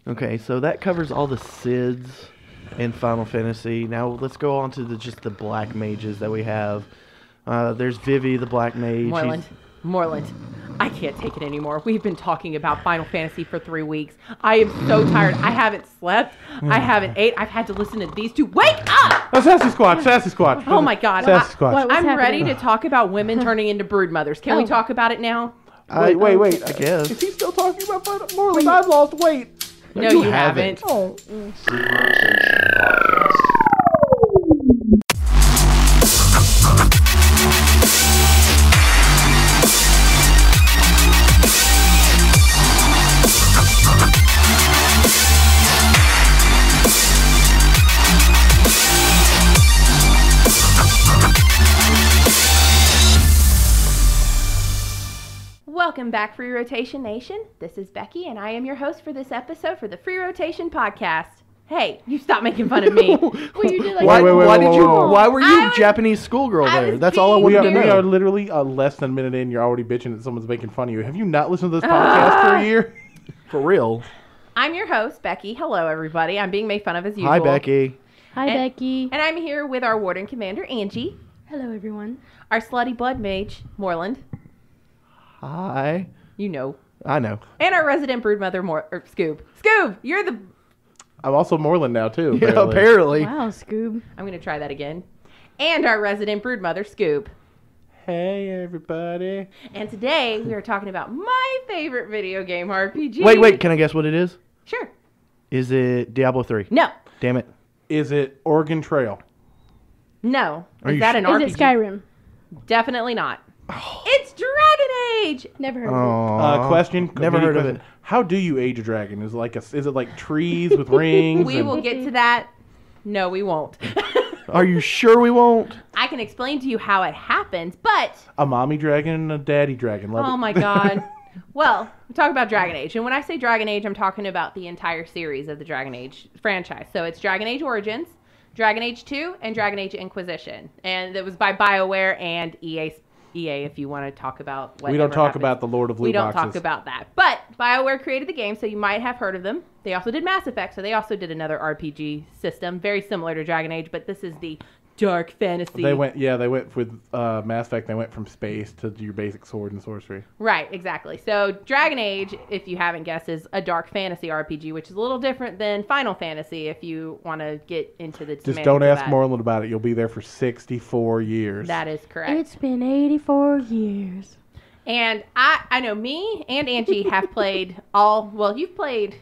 Okay, so that covers all the Sids in Final Fantasy. Now let's go on to just the black mages that we have. There's Vivi, the black mage. Moreland, I can't take it anymore. We've been talking about Final Fantasy for 3 weeks. I am so tired. I haven't slept. I haven't ate. I've had to listen to these two. Wake up! Sassysquatch. Oh my God. Sassysquatch. I'm ready to talk about women turning into brood mothers. Can we talk about it now? Wait. I guess. Is he still talking about Moreland? I've lost weight. No, you haven't. Oh. Welcome back, Free Rotation Nation. This is Becky, and I am your host for this episode for the Free Rotation podcast. Hey, you stop making fun of me. Why were you Japanese schoolgirl there? That's all I wanted to know. We are literally less than a minute in. You're already bitching that someone's making fun of you. Have you not listened to this podcast for a year? For real. I'm your host, Becky. Hello, everybody. I'm being made fun of as usual. Hi, Becky. Hi, Becky. And I'm here with our Warden Commander, Angie. Hello, everyone. Our slutty blood mage, Moreland. Hi. You know. I know. And our resident broodmother, Scoob. Scoob, you're the... I'm also Moreland now, too. Yeah, apparently. Wow, Scoob. I'm going to try that again. And our resident broodmother, Scoob. Hey, everybody. And today, we are talking about my favorite video game RPG. Wait. Can I guess what it is? Sure. Is it Diablo 3? No. Damn it. Is it Oregon Trail? No. Are Is you that an RPG? Is it Skyrim? Definitely not. It's Dragon Age! Never heard of it. Question. Never heard of it. How do you age a dragon? Is it like trees with rings? We will get to that. No, we won't. Are you sure we won't? I can explain to you how it happens, but... A mommy dragon and a daddy dragon. Love Oh it. my God. Well, I'm talking about Dragon Age. And when I say Dragon Age, I'm talking about the entire series of the Dragon Age franchise. So it's Dragon Age Origins, Dragon Age 2, and Dragon Age Inquisition. And it was by BioWare and EA, if you want to talk about what We don't talk happens. about the Lord of Loot We don't boxes. talk about that. But BioWare created the game, so you might have heard of them. They also did Mass Effect, so they also did another RPG system, very similar to Dragon Age, but this is the dark fantasy. They went with Mass Effect. They went from space to your basic sword and sorcery. Right, exactly. So Dragon Age, if you haven't guessed, is a dark fantasy RPG, which is a little different than Final Fantasy if you want to get into the Just don't ask Moreland about it. You'll be there for 64 years. That is correct. It's been 84 years. And I know me and Angie have played all, well, you've played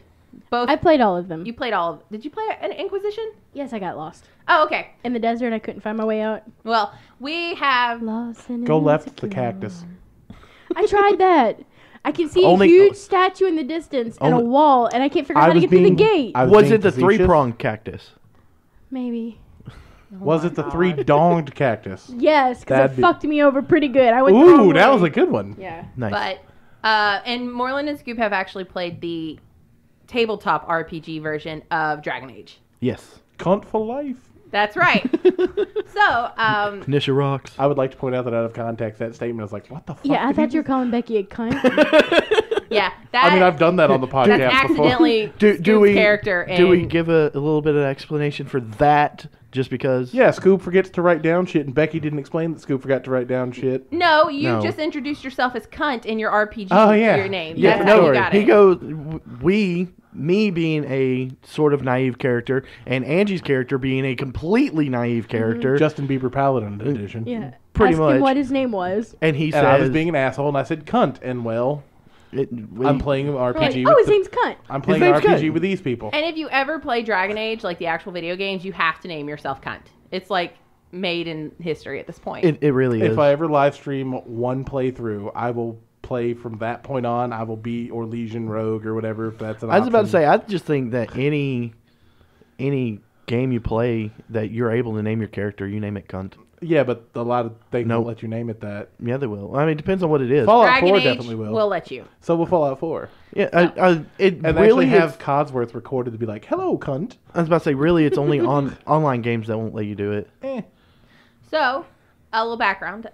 both. I played all of them. You played all of, did you play an Inquisition? Yes, I got lost. Oh, okay. In the desert, I couldn't find my way out. Well, we have... Lost and Go left the insecure. cactus. I tried that. I can see Only- a huge statue in the distance and a Only- wall, and I can't figure out how to get through the gate. Was it the three-pronged cactus? Maybe. Was it the three-donged cactus? Yes, because That'd it be- fucked me over pretty good. I went the wrong Ooh, that way. was a good one. Yeah. Nice. But, and Moreland and Scoop have actually played the tabletop RPG version of Dragon Age. Yes. Cunt for life. That's right. So, Nisha rocks. I would like to point out that out of context, that statement is like, what the fuck? Yeah, I did he thought you were just- calling Becky a cunt. yeah, that, I mean, I've done that on the podcast that's before. accidentally Do Scoop's we character. do we and- give a little bit of explanation for that? Just because? Yeah, Scoob forgets to write down shit, and Becky didn't explain that Scoob forgot to write down shit. No, you No. just introduced yourself as cunt in your RPG. Oh, yeah. Your name. Yeah, That's no, how you got he it. goes. Me being a sort of naive character, and Angie's character being a completely naive character. Justin Bieber Paladin edition. Yeah. Pretty Ask much. him what his name was. And he And says, I was being an asshole, and I said cunt, and well, I'm playing an Like, RPG. oh, with his name's cunt. I'm playing an name's RPG Cunt. with these people. And if you ever play Dragon Age, like the actual video games, you have to name yourself cunt. It's like made in history at this point. it really is. If I ever live stream one playthrough, I will play from that point on. I will be or Legion Rogue or whatever. If that's an I was about to option. say, I just think that any game you play that you're able to name your character, you name it cunt. Yeah, but a lot of things Nope. won't let you name it that. Yeah, they will. I mean, it depends on what it is. Fallout Dragon 4 Age definitely will. let you. So will Fallout 4. Yeah, it And they really actually have is- Codsworth recorded to be like, hello, cunt. I was about to say, really, it's only on online games that won't let you do it. So, a little background.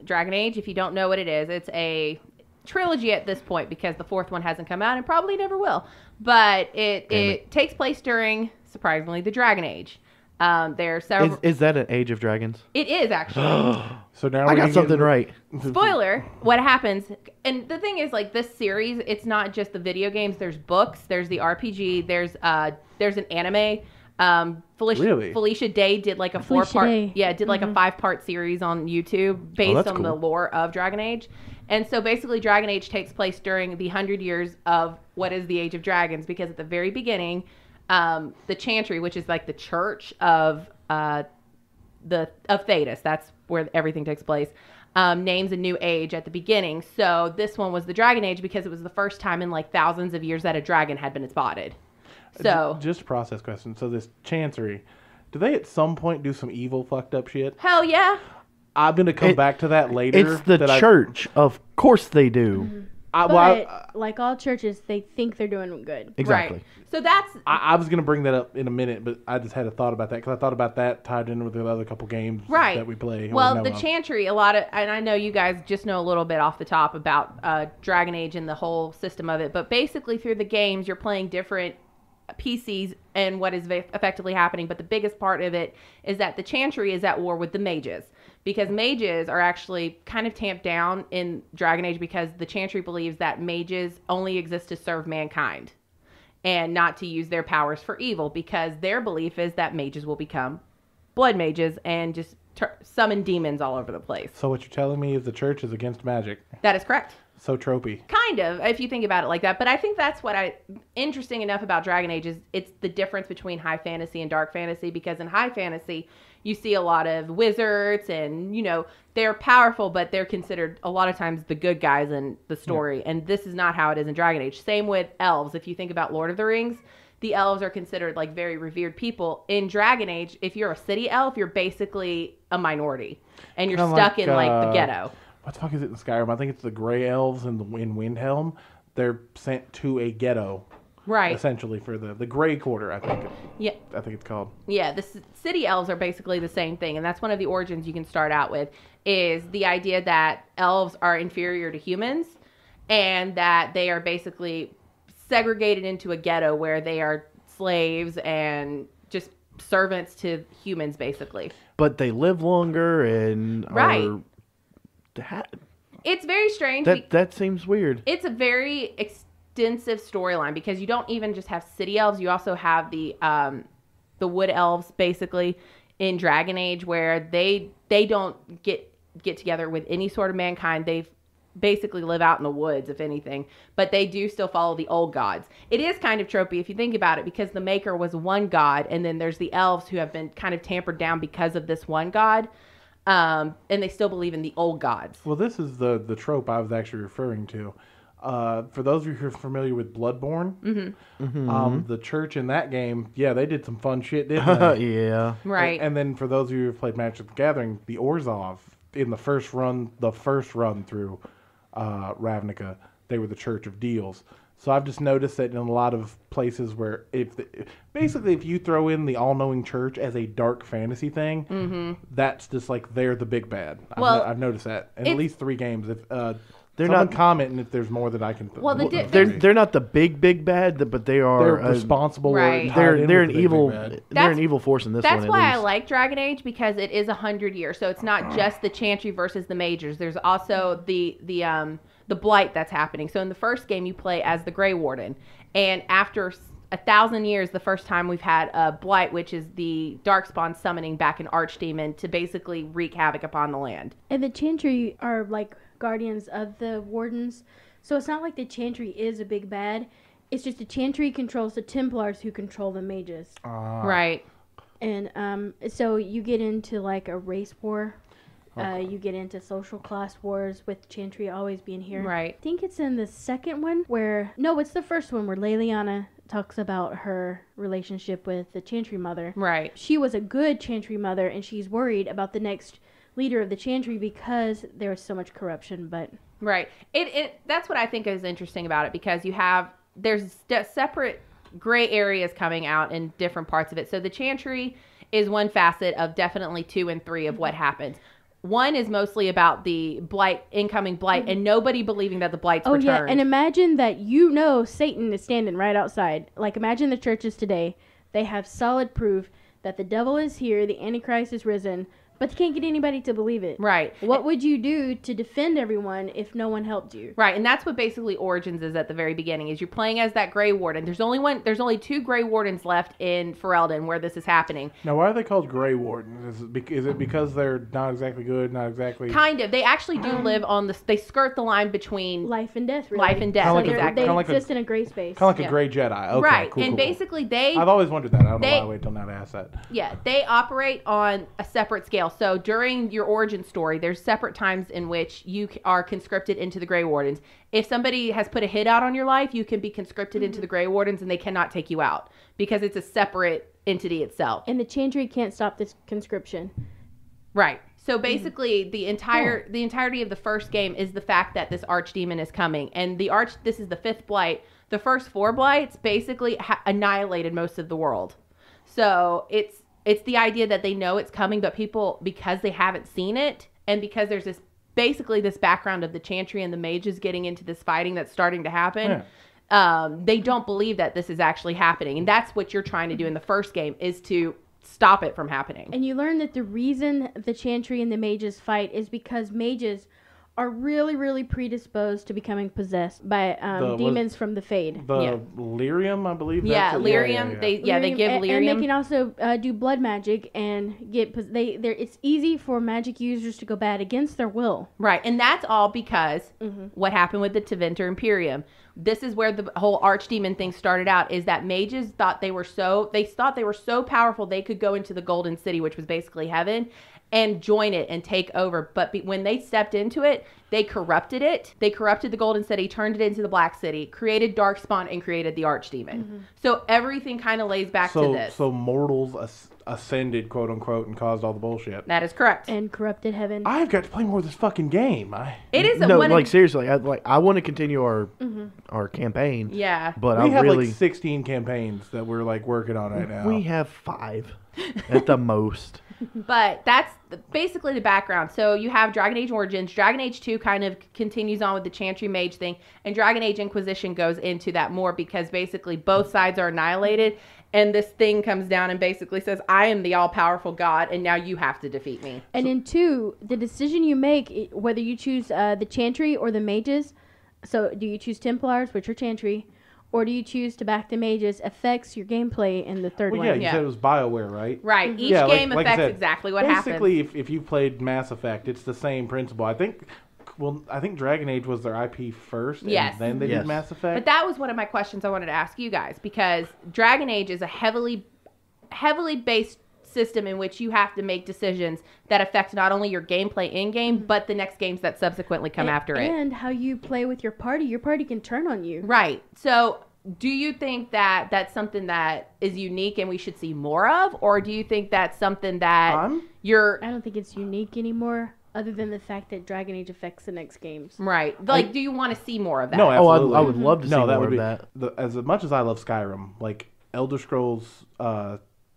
Dragon Age, if you don't know what it is, it's a trilogy at this point because the fourth one hasn't come out and probably never will. but Damn it takes place during, surprisingly, the Dragon Age. There are several. Is that an Age of Dragons? It is actually. So now I we're got something right. Spoiler, what happens, and the thing is, like, this series, it's not just the video games. There's books, there's the RPG, there's an anime. Really? Felicia Day did like a Felicia 4-part, Day. did like a 5-part series on YouTube based that's on the cool. lore of Dragon Age. And so basically Dragon Age takes place during the 100 years of what is the Age of Dragons, because at the very beginning, the Chantry, which is like the church of Thedas, that's where everything takes place, names a new age at the beginning. So this one was the Dragon Age because it was the first time in like thousands of years that a dragon had been spotted. So Just a process question. So this Chancery, do they at some point do some evil fucked up shit? hell yeah. I'm going to come back to that later. It's the church. Of course they do. But like all churches, they think they're doing good. Exactly. Right. So that's I was going to bring that up in a minute, but I just had a thought about that because I thought about that tied in with the other couple games right that we play. Well, the Chantry, a lot of, and I know you guys just know a little bit off the top about Dragon Age and the whole system of it, but basically through the games you're playing different PCs and what is effectively happening. But the biggest part of it is that the Chantry is at war with the mages, because mages are actually kind of tamped down in Dragon Age because the Chantry believes that mages only exist to serve mankind and not to use their powers for evil, because their belief is that mages will become blood mages and just summon demons all over the place. So what you're telling me is the church is against magic. That is correct. So tropey. Kind of, if you think about it like that. But I think that's interesting enough about Dragon Age is it's the difference between high fantasy and dark fantasy, because in high fantasy, you see a lot of wizards and, they're powerful, but they're considered a lot of times the good guys in the story. Yeah. And this is not how it is in Dragon Age. Same with elves. If you think about Lord of the Rings, the elves are considered like very revered people. In Dragon Age, if you're a city elf, you're basically a minority and you're stuck in like the ghetto. What the fuck is it in Skyrim? I think it's the Grey Elves in Windhelm. They're sent to a ghetto, right? Essentially for the Grey Quarter, I think. Yeah, I think it's called. Yeah, the city elves are basically the same thing, and that's one of the origins you can start out with. Is the idea that elves are inferior to humans, and that they are basically segregated into a ghetto where they are slaves and just servants to humans, basically. But they live longer and right. It's very strange. That seems weird. It's a very extensive storyline because you don't even just have city elves. You also have the wood elves, basically, in Dragon Age, where they don't get together with any sort of mankind. They basically live out in the woods, if anything. But they do still follow the old gods. It is kind of tropey if you think about it, because the Maker was one god, and then there's the elves who have been kind of tampered down because of this one god. And they still believe in the old gods. Well, this is the trope I was actually referring to. For those of you who are familiar with Bloodborne, the church in that game, yeah, they did some fun shit, didn't they? Yeah. Right. And then for those of you who have played Magic the Gathering, the Orzhov, in the first run through Ravnica, they were the Church of Deals. So I've just noticed that in a lot of places where if you throw in the all-knowing church as a dark fantasy thing, that's just like they're the big bad. I've noticed that in at least 3 games. If they're not commenting if there's more that I can. Well, they're not the big bad, but they are they're responsible. Right. They're an evil. They're an evil force in this one. That's why I like Dragon Age, because it is 100 years. So it's not just the Chantry versus the Mages. There's also the blight that's happening. So in the first game, you play as the Grey Warden, and after 1,000 years, the first time we've had a blight, which is the Darkspawn summoning back an archdemon to basically wreak havoc upon the land. And the Chantry are like guardians of the wardens, so it's not like the Chantry is a big bad. It's just the Chantry controls the Templars, who control the mages. Right. And so you get into like a race war. You get into social class wars with Chantry always being here. Right. I think it's in the second one it's the first one where Leliana talks about her relationship with the Chantry mother. Right. She was a good Chantry mother, and she's worried about the next leader of the Chantry because there was so much corruption. But right. That's what I think is interesting about it, because there's separate gray areas coming out in different parts of it. So the Chantry is one facet of definitely 2 and 3 of what happens. One is mostly about the blight, incoming blight, and nobody believing that the blight's Oh, yeah. returned. And imagine that Satan is standing right outside. Like, imagine the churches today. They have solid proof that the devil is here, the Antichrist is risen, but they can't get anybody to believe it. Right. What would you do to defend everyone if no one helped you? Right, and that's what basically Origins is at the very beginning. Is you're playing as that Grey Warden. There's only 2 Grey Wardens left in Ferelden where this is happening. Now, why are they called Grey Wardens? Is it because they're not exactly good, not exactly... Kind of. They actually do live on the... They skirt the line between... Life and death, really. Life and death, Kinda like exactly. They Kinda like exist in a gray space. Kind of like Yeah. a Grey Jedi. Okay, Right, cool, and cool. basically they... I've always wondered that. I don't know they- why I wait till now to ask that. Yeah, they operate on a separate scale. So during your origin story, there's separate times in which you are conscripted into the Grey Wardens. If somebody has put a hit out on your life, you can be conscripted into the Grey Wardens and they cannot take you out because it's a separate entity itself. And the Chantry can't stop this conscription. Right. So basically, the entirety of the first game is the fact that this archdemon is coming, and this is the 5th blight. The first 4 blights basically annihilated most of the world. So it's the idea that they know it's coming, but people, because they haven't seen it, and because there's this background of the Chantry and the mages getting into this fighting that's starting to happen. Yeah. They don't believe that this is actually happening, and that's what you're trying to do in the first game is to stop it from happening. And you learn that the reason the Chantry and the mages fight is because mages are really, really predisposed to becoming possessed by demons from the Fade. The lyrium, I believe. Yeah, that's it? lyrium. They give lyrium. And they can also do blood magic and get it's easy for magic users to go bad against their will. Right, and that's all because what happened with the Tevinter Imperium. This is where the whole archdemon thing started out, is that mages thought they were so powerful they could go into the Golden City, which was basically heaven, and join it and take over. But when they stepped into it, they corrupted it. They corrupted the Golden City, turned it into the Black City, created Darkspawn, and created the Archdemon. So everything kind of lays back to this. So mortals ascended, quote unquote, and caused all the bullshit. That is correct. And corrupted heaven. I've got to play more of this fucking game. It is No, like seriously, I want to continue our campaign. Yeah. But We I have really like 16 campaigns that we're like working on right now. we have 5 at the most. But that's basically the background. So you have Dragon Age Origins. Dragon Age 2 kind of continues on with the Chantry Mage thing. And Dragon Age Inquisition goes into that more because basically both sides are annihilated. And this thing comes down and basically says, I am the all-powerful God, and now you have to defeat me. And in 2, the decision you make, whether you choose the Chantry or the mages, so do you choose Templars, which are Chantry, or do you choose to back the mages, affects your gameplay in the third Well, one. yeah, you said it was BioWare, right? Right. Each Yeah, game like I affects said, exactly what happens. Basically, if you played Mass Effect, it's the same principle. I think Dragon Age was their IP first, Yes. and then they Yes. did Mass Effect. But that was one of my questions I wanted to ask you guys, because Dragon Age is a heavily based system in which you have to make decisions that affect not only your gameplay in-game, but the next games that subsequently come after it. And how you play with your party. Your party can turn on you. Right. So do you think that that's something that is unique and we should see more of? Or do you think that's something that I don't think it's unique anymore, other than the fact that Dragon Age affects the next games. Right. Like, do you want to see more of that? No, Oh, absolutely. I would love to see more that of would be, that. As much as I love Skyrim, like Elder Scrolls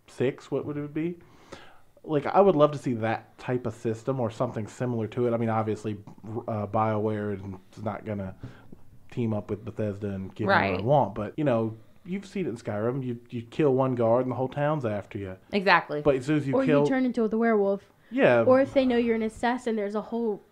6, what would it be? Like, I would love to see that type of system or something similar to it. I mean, obviously, BioWare is not going to team up with Bethesda and give me what I want. But, you've seen it in Skyrim. You kill one guard and the whole town's after you. Exactly. But as soon as you Or kill... you turn into the werewolf. Yeah. Or if they know you're an assassin, there's a whole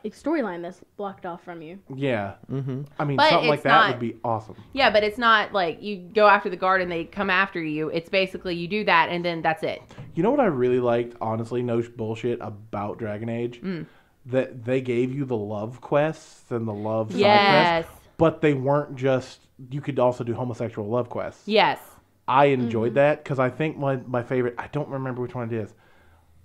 storyline that's blocked off from you. Yeah. Mm-hmm. I mean, But something like it's that not- would be awesome. Yeah, but it's not like you go after the guard and they come after you. It's basically you do that and then that's it. You know what I really liked, honestly, no bullshit, about Dragon Age? That they gave you the love quests and the love side Yes. quests, but they weren't just... You could also do homosexual love quests. Yes. I enjoyed that because I think my favorite... I don't remember which one it is.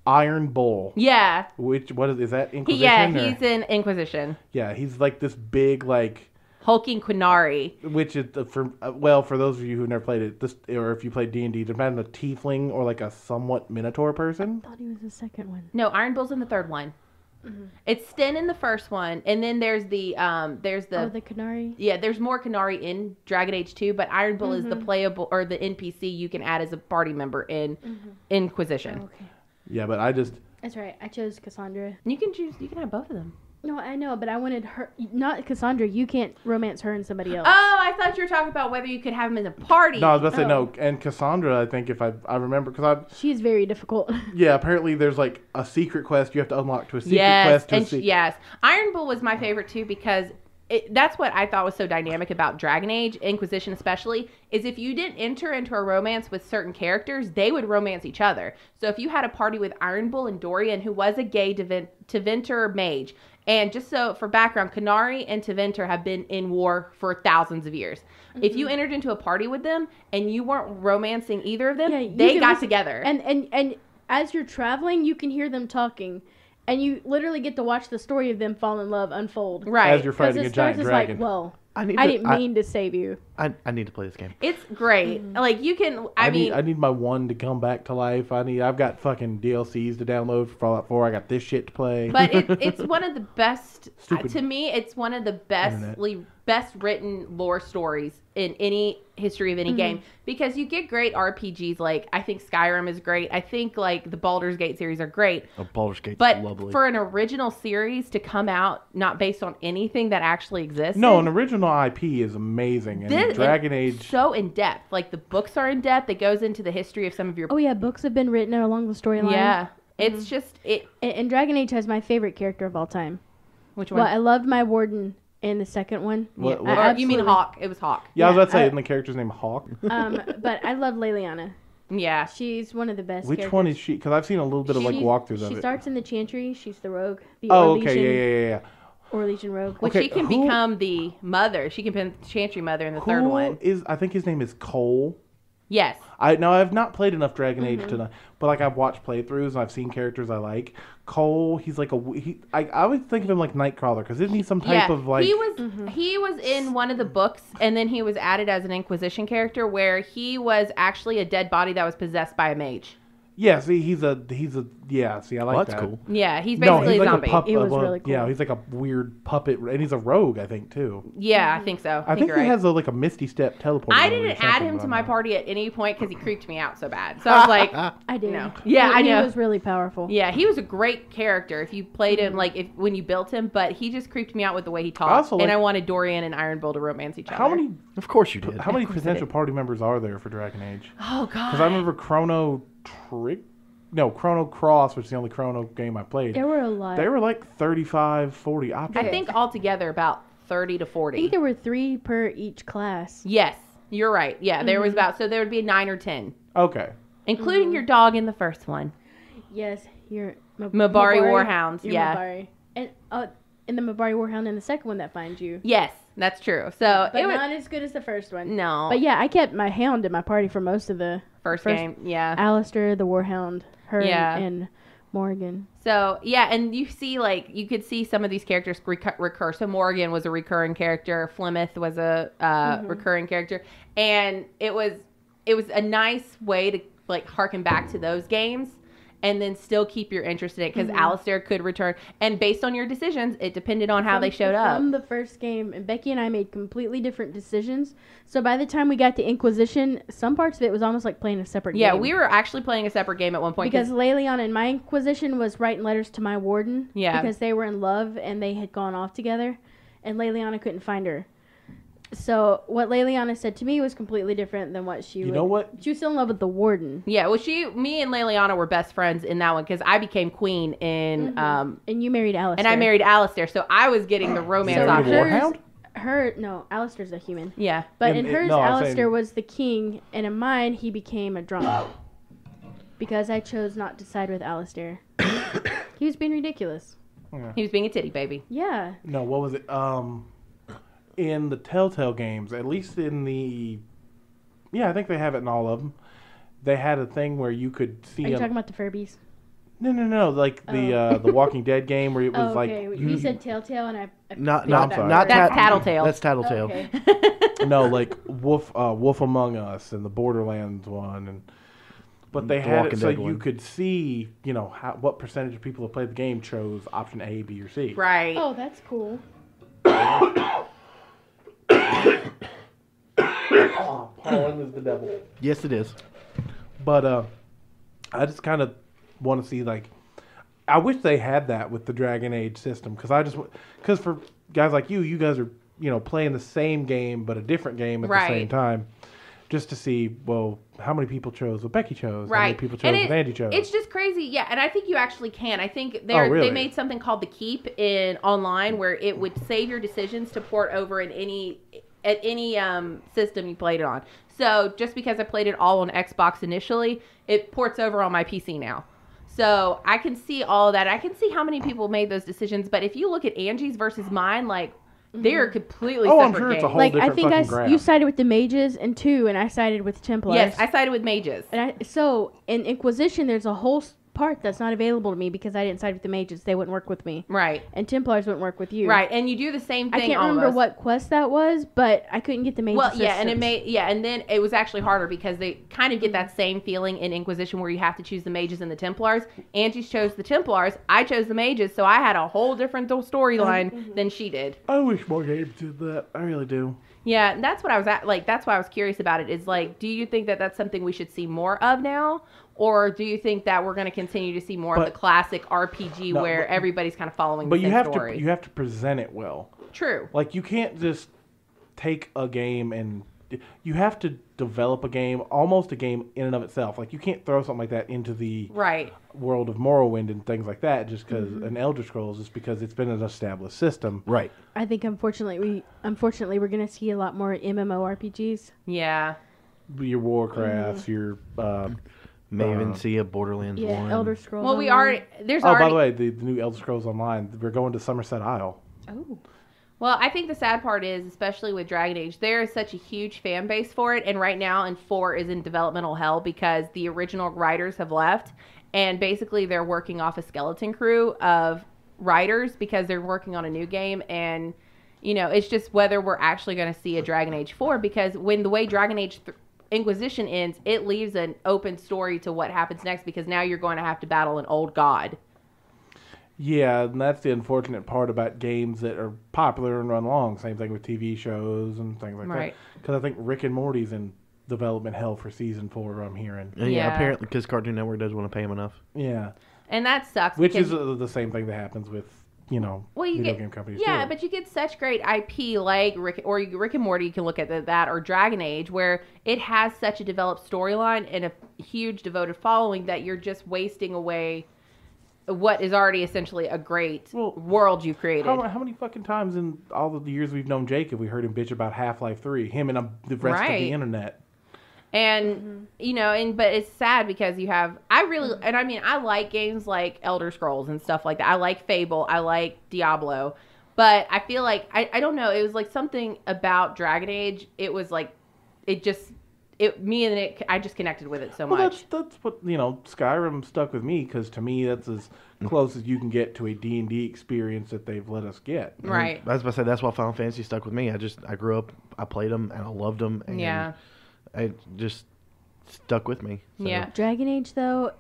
Iron Bull. Yeah. What is that? Inquisition? Yeah, or- he's in Inquisition. Yeah, he's like this big, like... Hulking Quinari. Which is, for those of you who've never played it, or if you played D&D, there's been a tiefling or like a somewhat minotaur person. I thought he was the second one. No, Iron Bull's in the third one. It's Sten in the first one, and then there's the the Canary? yeah, there's more Canary in Dragon Age 2, but Iron Bull is the playable or the NPC you can add as a party member in Inquisition. Okay. Yeah, but I just... That's right. I chose Cassandra. You can choose. You can have both of them. No, I know, but I wanted her, not Cassandra. You can't romance her and somebody else. Oh, I thought you were talking about whether you could have them in a party. No, I was about to say Oh. no. And Cassandra, I think if I remember, because She's very difficult. yeah, apparently there's like a secret quest you have to unlock to a secret Yes, quest. To and a se- yes, Iron Bull was my favorite too because that's what I thought was so dynamic about Dragon Age, Inquisition especially, is if you didn't enter into a romance with certain characters, they would romance each other. So if you had a party with Iron Bull and Dorian, who was a gay Tevinter mage, and just so for background, Canary and Tevinter have been in war for thousands of years. If you entered into a party with them and you weren't romancing either of them, Yeah, you they can got listen- together. And as you're traveling, you can hear them talking, and you literally get to watch the story of them fall in love unfold. right. As you're Because fighting it a giant starts as dragon. like, well, I I didn't mean to save you. I need to play this game. It's great. Like you can. I mean, I need my one to come back to life. I've got fucking DLCs to download for Fallout 4. I got this shit to play. but it's one of the best. Stupid To me, it's one of the internet. best written lore stories in any history of any game because you get great RPGs. Like I think Skyrim is great. I think like the Baldur's Gate series are great. Oh, Baldur's Gate's But lovely. for an original series to come out not based on anything that actually exists, No, an original IP is amazing. And Dragon Age. so in depth. Like the books are in depth. It goes into the history of some of your. Oh yeah, books have been written along the storyline. Yeah, it's just it. And Dragon Age has my favorite character of all time. Which one? Well, I loved my warden in the second one. What- Or what- you mean Hawk? It was Hawk. Yeah, I was about to say, I- isn't the character's name Hawk? But I love Leliana. Yeah. She's one of the best. Which characters. one is she? Because I've seen a little bit of like She- walkthroughs of She it. starts in the Chantry. She's the rogue. The Oh, Orlesian, okay, yeah. Orlesian rogue. Which Okay, she can who- become the mother. She can be the Chantry mother in the third Who one. is? I think his name is Cole. Yes. I've not played enough Dragon Age to know, but like I've watched playthroughs and I've seen characters I like. Cole, he's like I would think of him like Nightcrawler because isn't he some type of like? He was in one of the books, and then he was added as an Inquisition character where he was actually a dead body that was possessed by a mage. Yeah, see, he's a yeah. See, I like Well, that's that. cool. Yeah, he's No, basically he's a like zombie. a puppet. It was really cool. Yeah, he's like a weird puppet, and he's a rogue, I think too. Yeah, I think so. I think you're he right. has like a Misty Step teleport. I ability or didn't add something, him but to I'm my not- party at any point because he creeped me out so bad. So I was like, I did. no. Yeah, I He know. was really powerful. Yeah, he was a great character if you played him, like when you built him, but he just creeped me out with the way he talked. also and like- I wanted Dorian and Iron Bull to romance each other. How many Of course you did. how many course I potential did. party members are there for Dragon Age? Oh, God. Because I remember Chrono Cross, which is the only Chrono game I played. There were a lot. They were like 35, 40 options. I think altogether about 30 to I 40. think there were 3 per each class. Yes, you're right. Yeah, there was about, so there would be 9 or 10, Okay. including your dog in the first one. Yes, your Mabari Warhounds, Your yeah. Mabari. And in the Mabari Warhound in the second one that finds you. Yes, that's true. So But it was not as good as the first one. no But yeah, I kept my hound in my party for most of the first game. Yeah. Alistair, the Warhound, her, Yeah. and Morgan. So yeah, and you see like you could see some of these characters recur. So Morgan was a recurring character. Flemeth was a recurring character, and it was a nice way to like harken back to those games. And then still keep your interest in it because Alistair could return. And based on your decisions, it depended on how they showed up. From the first game, and Becky and I made completely different decisions. So by the time we got to Inquisition, some parts of it was almost like playing a separate Yeah, game. we were actually playing a separate game at one point. Because Leliana and my Inquisition was writing letters to my warden. Yeah. Because they were in love and they had gone off together. And Leliana couldn't find her. So what Leliana said to me was completely different than what she You know what? She was still in love with the warden. Yeah, well, me and Leliana were best friends in that one because I became queen in, And you married Alistair. and I married Alistair, so I was getting the romance So option. Warhound? No, Alistair's a human. Yeah. But In- in hers, no, I'm Alistair saying- was the king, and in mine, he became a drunk. Because I chose not to side with Alistair. He was being ridiculous. He was being a titty baby. Yeah. No, what was it? In the Telltale games, at least in the... Yeah, I think they have it in all of them. They had a thing where you could see... Are you talking about the Furbies? No, like the Walking Dead game where it was Oh, okay. like... You said Telltale, and I Not forgot not that not word. That's tat- Tattletale. That's Tattletale. Okay. No, like Wolf Among Us and the Borderlands one, but they The had it Walking so Dead you one. could see, what percentage of people who played the game chose option A, B, or C. Right. Oh, that's cool. Pollen is the devil. Yes, it is. But I just kind of want to see, like, I wish they had that with the Dragon Age system because for guys like you guys are playing the same game but a different game at the same time, just to see how many people chose what Becky chose, how many people chose what Andy chose. It's just crazy, yeah. And I think you actually can. I think really? They made something called the Keep in online where it would save your decisions to port over in any system you played it on. So just because I played it all on Xbox initially, it ports over on my PC now. So I can see all of that. I can see how many people made those decisions. But if you look at Angie's versus mine, like, they're completely separate I'm sure games. it's a whole different fucking graph. You sided with the mages in 2, and I sided with Templars. Yes, I sided with mages. And so in Inquisition, there's a whole part that's not available to me because I didn't side with the mages. They wouldn't work with me. Right. And Templars wouldn't work with you. Right. And you do the same thing. I can't remember what quest that was, but I couldn't get the mages. Well, yeah, and then it was actually harder because they kind of get that same feeling in Inquisition where you have to choose the mages and the Templars. Angie chose the Templars. I chose the mages, so I had a whole different storyline than she did. I wish more games did that. I really do. Yeah, and that's what I was at. Like, that's why I was curious about it. Is like, do you think that that's something we should see more of now, or do you think that we're going to continue to see more of the classic RPG where everybody's kind of following the same story? But you have to present it well. True. Like, you can't just take a game and you have to develop a game, almost a game in and of itself. Like, you can't throw something like that into the world of Morrowind and things like that just because an Elder Scrolls, just because it's been an established system. Right. I think unfortunately we're going to see a lot more MMORPGs. Yeah. Your Warcrafts, your may even see a Borderlands 1. Yeah, Elder Scrolls. Well, Online. by the way, the new Elder Scrolls Online, we're going to Somerset Isle. Oh. Well, I think the sad part is, especially with Dragon Age, there is such a huge fan base for it, and right now, 4 is in developmental hell because the original writers have left, and basically they're working off a skeleton crew of writers because they're working on a new game, and it's just whether we're actually going to see a Dragon Age 4, because when the way Dragon Age Inquisition ends, it leaves an open story to what happens next, because now you're going to have to battle an old god. Yeah, and that's the unfortunate part about games that are popular and run long. Same thing with TV shows and things like that. Because I think Rick and Morty's in development hell for season 4, I'm hearing. Yeah, apparently because Cartoon Network doesn't want to pay them enough. Yeah. And that sucks. Which is the same thing that happens with, video game companies too. But you get such great IP like Rick and Morty, you can look at that, or Dragon Age, where it has such a developed storyline and a huge devoted following that you're just wasting away what is already essentially a great world you created. How many fucking times in all the years we've known Jake have we heard him bitch about Half-Life 3, him and the rest of the internet? And, but it's sad because you have, I like games like Elder Scrolls and stuff like that. I like Fable. I like Diablo. But I feel like, I don't know, it was like something about Dragon Age. It was like, I just connected with it so much. That's what, Skyrim stuck with me, because to me that's as close as you can get to a D&D experience that they've let us get. Right. I was about to say, that's why Final Fantasy stuck with me. I grew up, I played them, and I loved them. And it just stuck with me. So. Yeah. Dragon Age, though,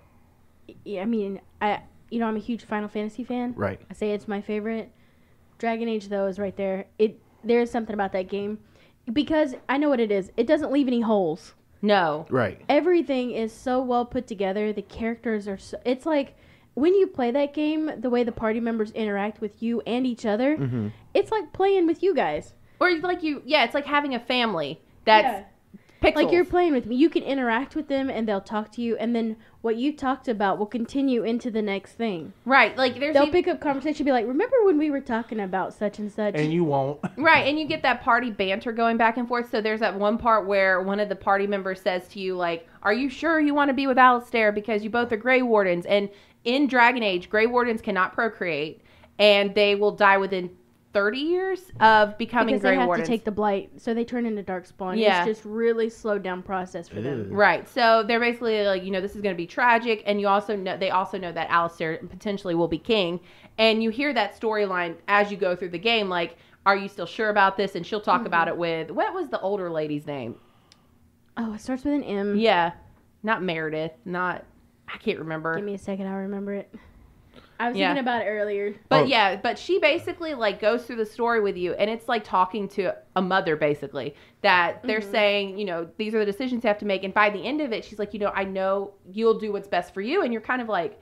I'm a huge Final Fantasy fan. Right. I say it's my favorite. Dragon Age, though, is right there. There is something about that game. Because I know what it is. It doesn't leave any holes. No. Right. Everything is so well put together. The characters are so... It's like, when you play that game, the way the party members interact with you and each other, it's like playing with you guys. Or it's like it's like having a family that's pixels. Like, you're playing with me. You can interact with them, and they'll talk to you, and then what you talked about will continue into the next thing. Right. Like, they'll pick up conversation and be like, remember when we were talking about such and such? And you won't. Right. And you get that party banter going back and forth. So there's that one part where one of the party members says to you, like, are you sure you want to be with Alistair because you both are Grey Wardens? And in Dragon Age, Grey Wardens cannot procreate, and they will die within 30 years of becoming Grey Wardens. Because they have to take the blight, so they turn into Darkspawn. Yeah. It's just really slowed down process for them. Right. So they're basically like, this is going to be tragic, and they also know that Alistair potentially will be king. And you hear that storyline as you go through the game, like, are you still sure about this? And she'll talk about it with, what was the older lady's name? Oh, it starts with an M. Yeah. Not Meredith. I can't remember. Give me a second, I'll remember it. I was thinking about it earlier. But but she basically like goes through the story with you, and it's like talking to a mother basically, that they're saying, these are the decisions you have to make. And by the end of it, she's like, I know you'll do what's best for you. And you're kind of like,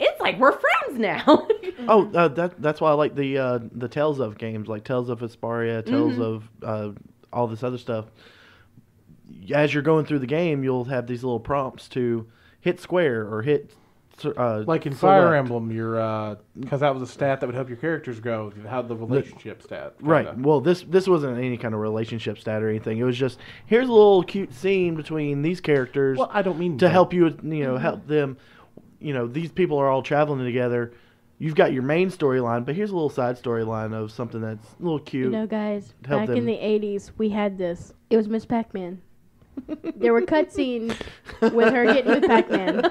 it's like we're friends now. Oh, that's why I like the Tales of games, like Tales of Vesperia, Tales of all this other stuff. As you're going through the game, you'll have these little prompts to hit square or hit. Like in Fire Emblem, because that was a stat that would help your characters grow. How the relationship stat, right? Well, this wasn't any kind of relationship stat or anything. It was just here's a little cute scene between these characters. Well, I don't mean to help you, help them. These people are all traveling together. You've got your main storyline, but here's a little side storyline of something that's a little cute. Guys, back in the 80s, we had this. It was Miss Pac-Man. There were cutscenes with her getting with Pac-Man.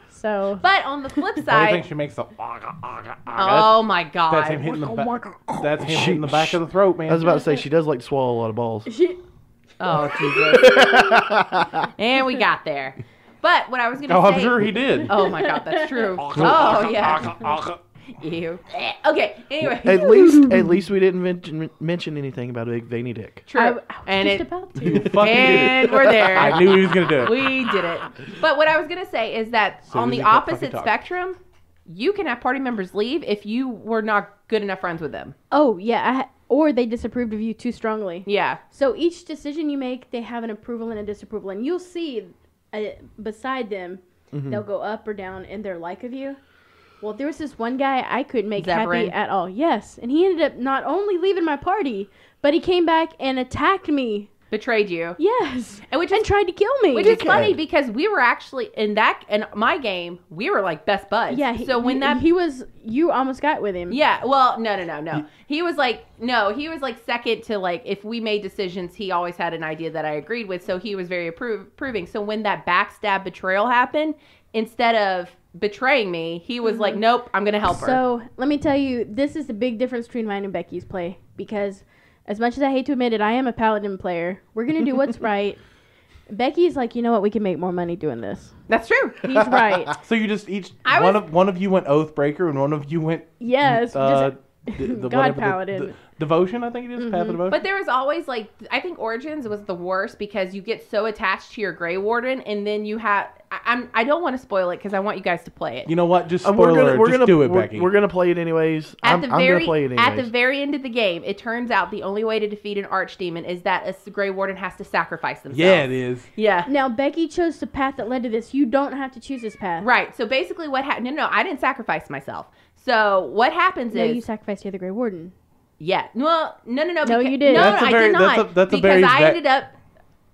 So, but on the flip I side, think she makes the. Oh my god! That's him hitting the back. That's him hitting the back of the throat, man. I was about to say she does like to swallow a lot of balls. Oh Jesus! And we got there. But what I was going to say... I'm sure he did. Oh, my God, that's true. Oh, yeah. Ew. Okay, anyway. At least we didn't mention anything about a big veiny dick. True. I was just about to. You fucking And did it. we're there. I knew he was going to do it. We did it. But what I was going to say is that on the opposite spectrum, you can have party members leave if you were not good enough friends with them. Oh, yeah. Or they disapproved of you too strongly. Yeah. So each decision you make, they have an approval and a disapproval. And you'll see beside them, they'll go up or down in their like of you. Well, there was this one guy I couldn't make happy at all. Yes. And he ended up not only leaving my party, but he came back and attacked me. Betrayed you. Yes. And tried to kill me. Which is funny because we were actually, in my game, we were like best buds. Yeah. You almost got with him. Yeah. Well, no. He was like second to like, if we made decisions, he always had an idea that I agreed with. So he was very approving. So when that backstab betrayal happened, instead of betraying me, he was like, nope, I'm going to help her. So let me tell you, this is the big difference between mine and Becky's play. Because as much as I hate to admit it, I am a paladin player. We're going to do what's right. Becky's like, you know what? We can make more money doing this. That's true. He's right. So you just one of you went Oathbreaker and one of you went God Paladin. Devotion, I think it is. Path of Devotion. But there was always like, I think Origins was the worst because you get so attached to your Grey Warden and then you have, I don't want to spoil it because I want you guys to play it. You know what? Just spoiler. Just do it, Becky. We're gonna play it anyways. I'm gonna play it anyways. At the very end of the game, it turns out the only way to defeat an archdemon is that a Grey Warden has to sacrifice themselves. Yeah, it is. Yeah. Now Becky chose the path that led to this. You don't have to choose this path. Right. So basically, what happened? No, I didn't sacrifice myself. So what happens is you sacrificed the other Grey Warden. Yeah. Well, no. No, you did. No, I did not. That's because I ended up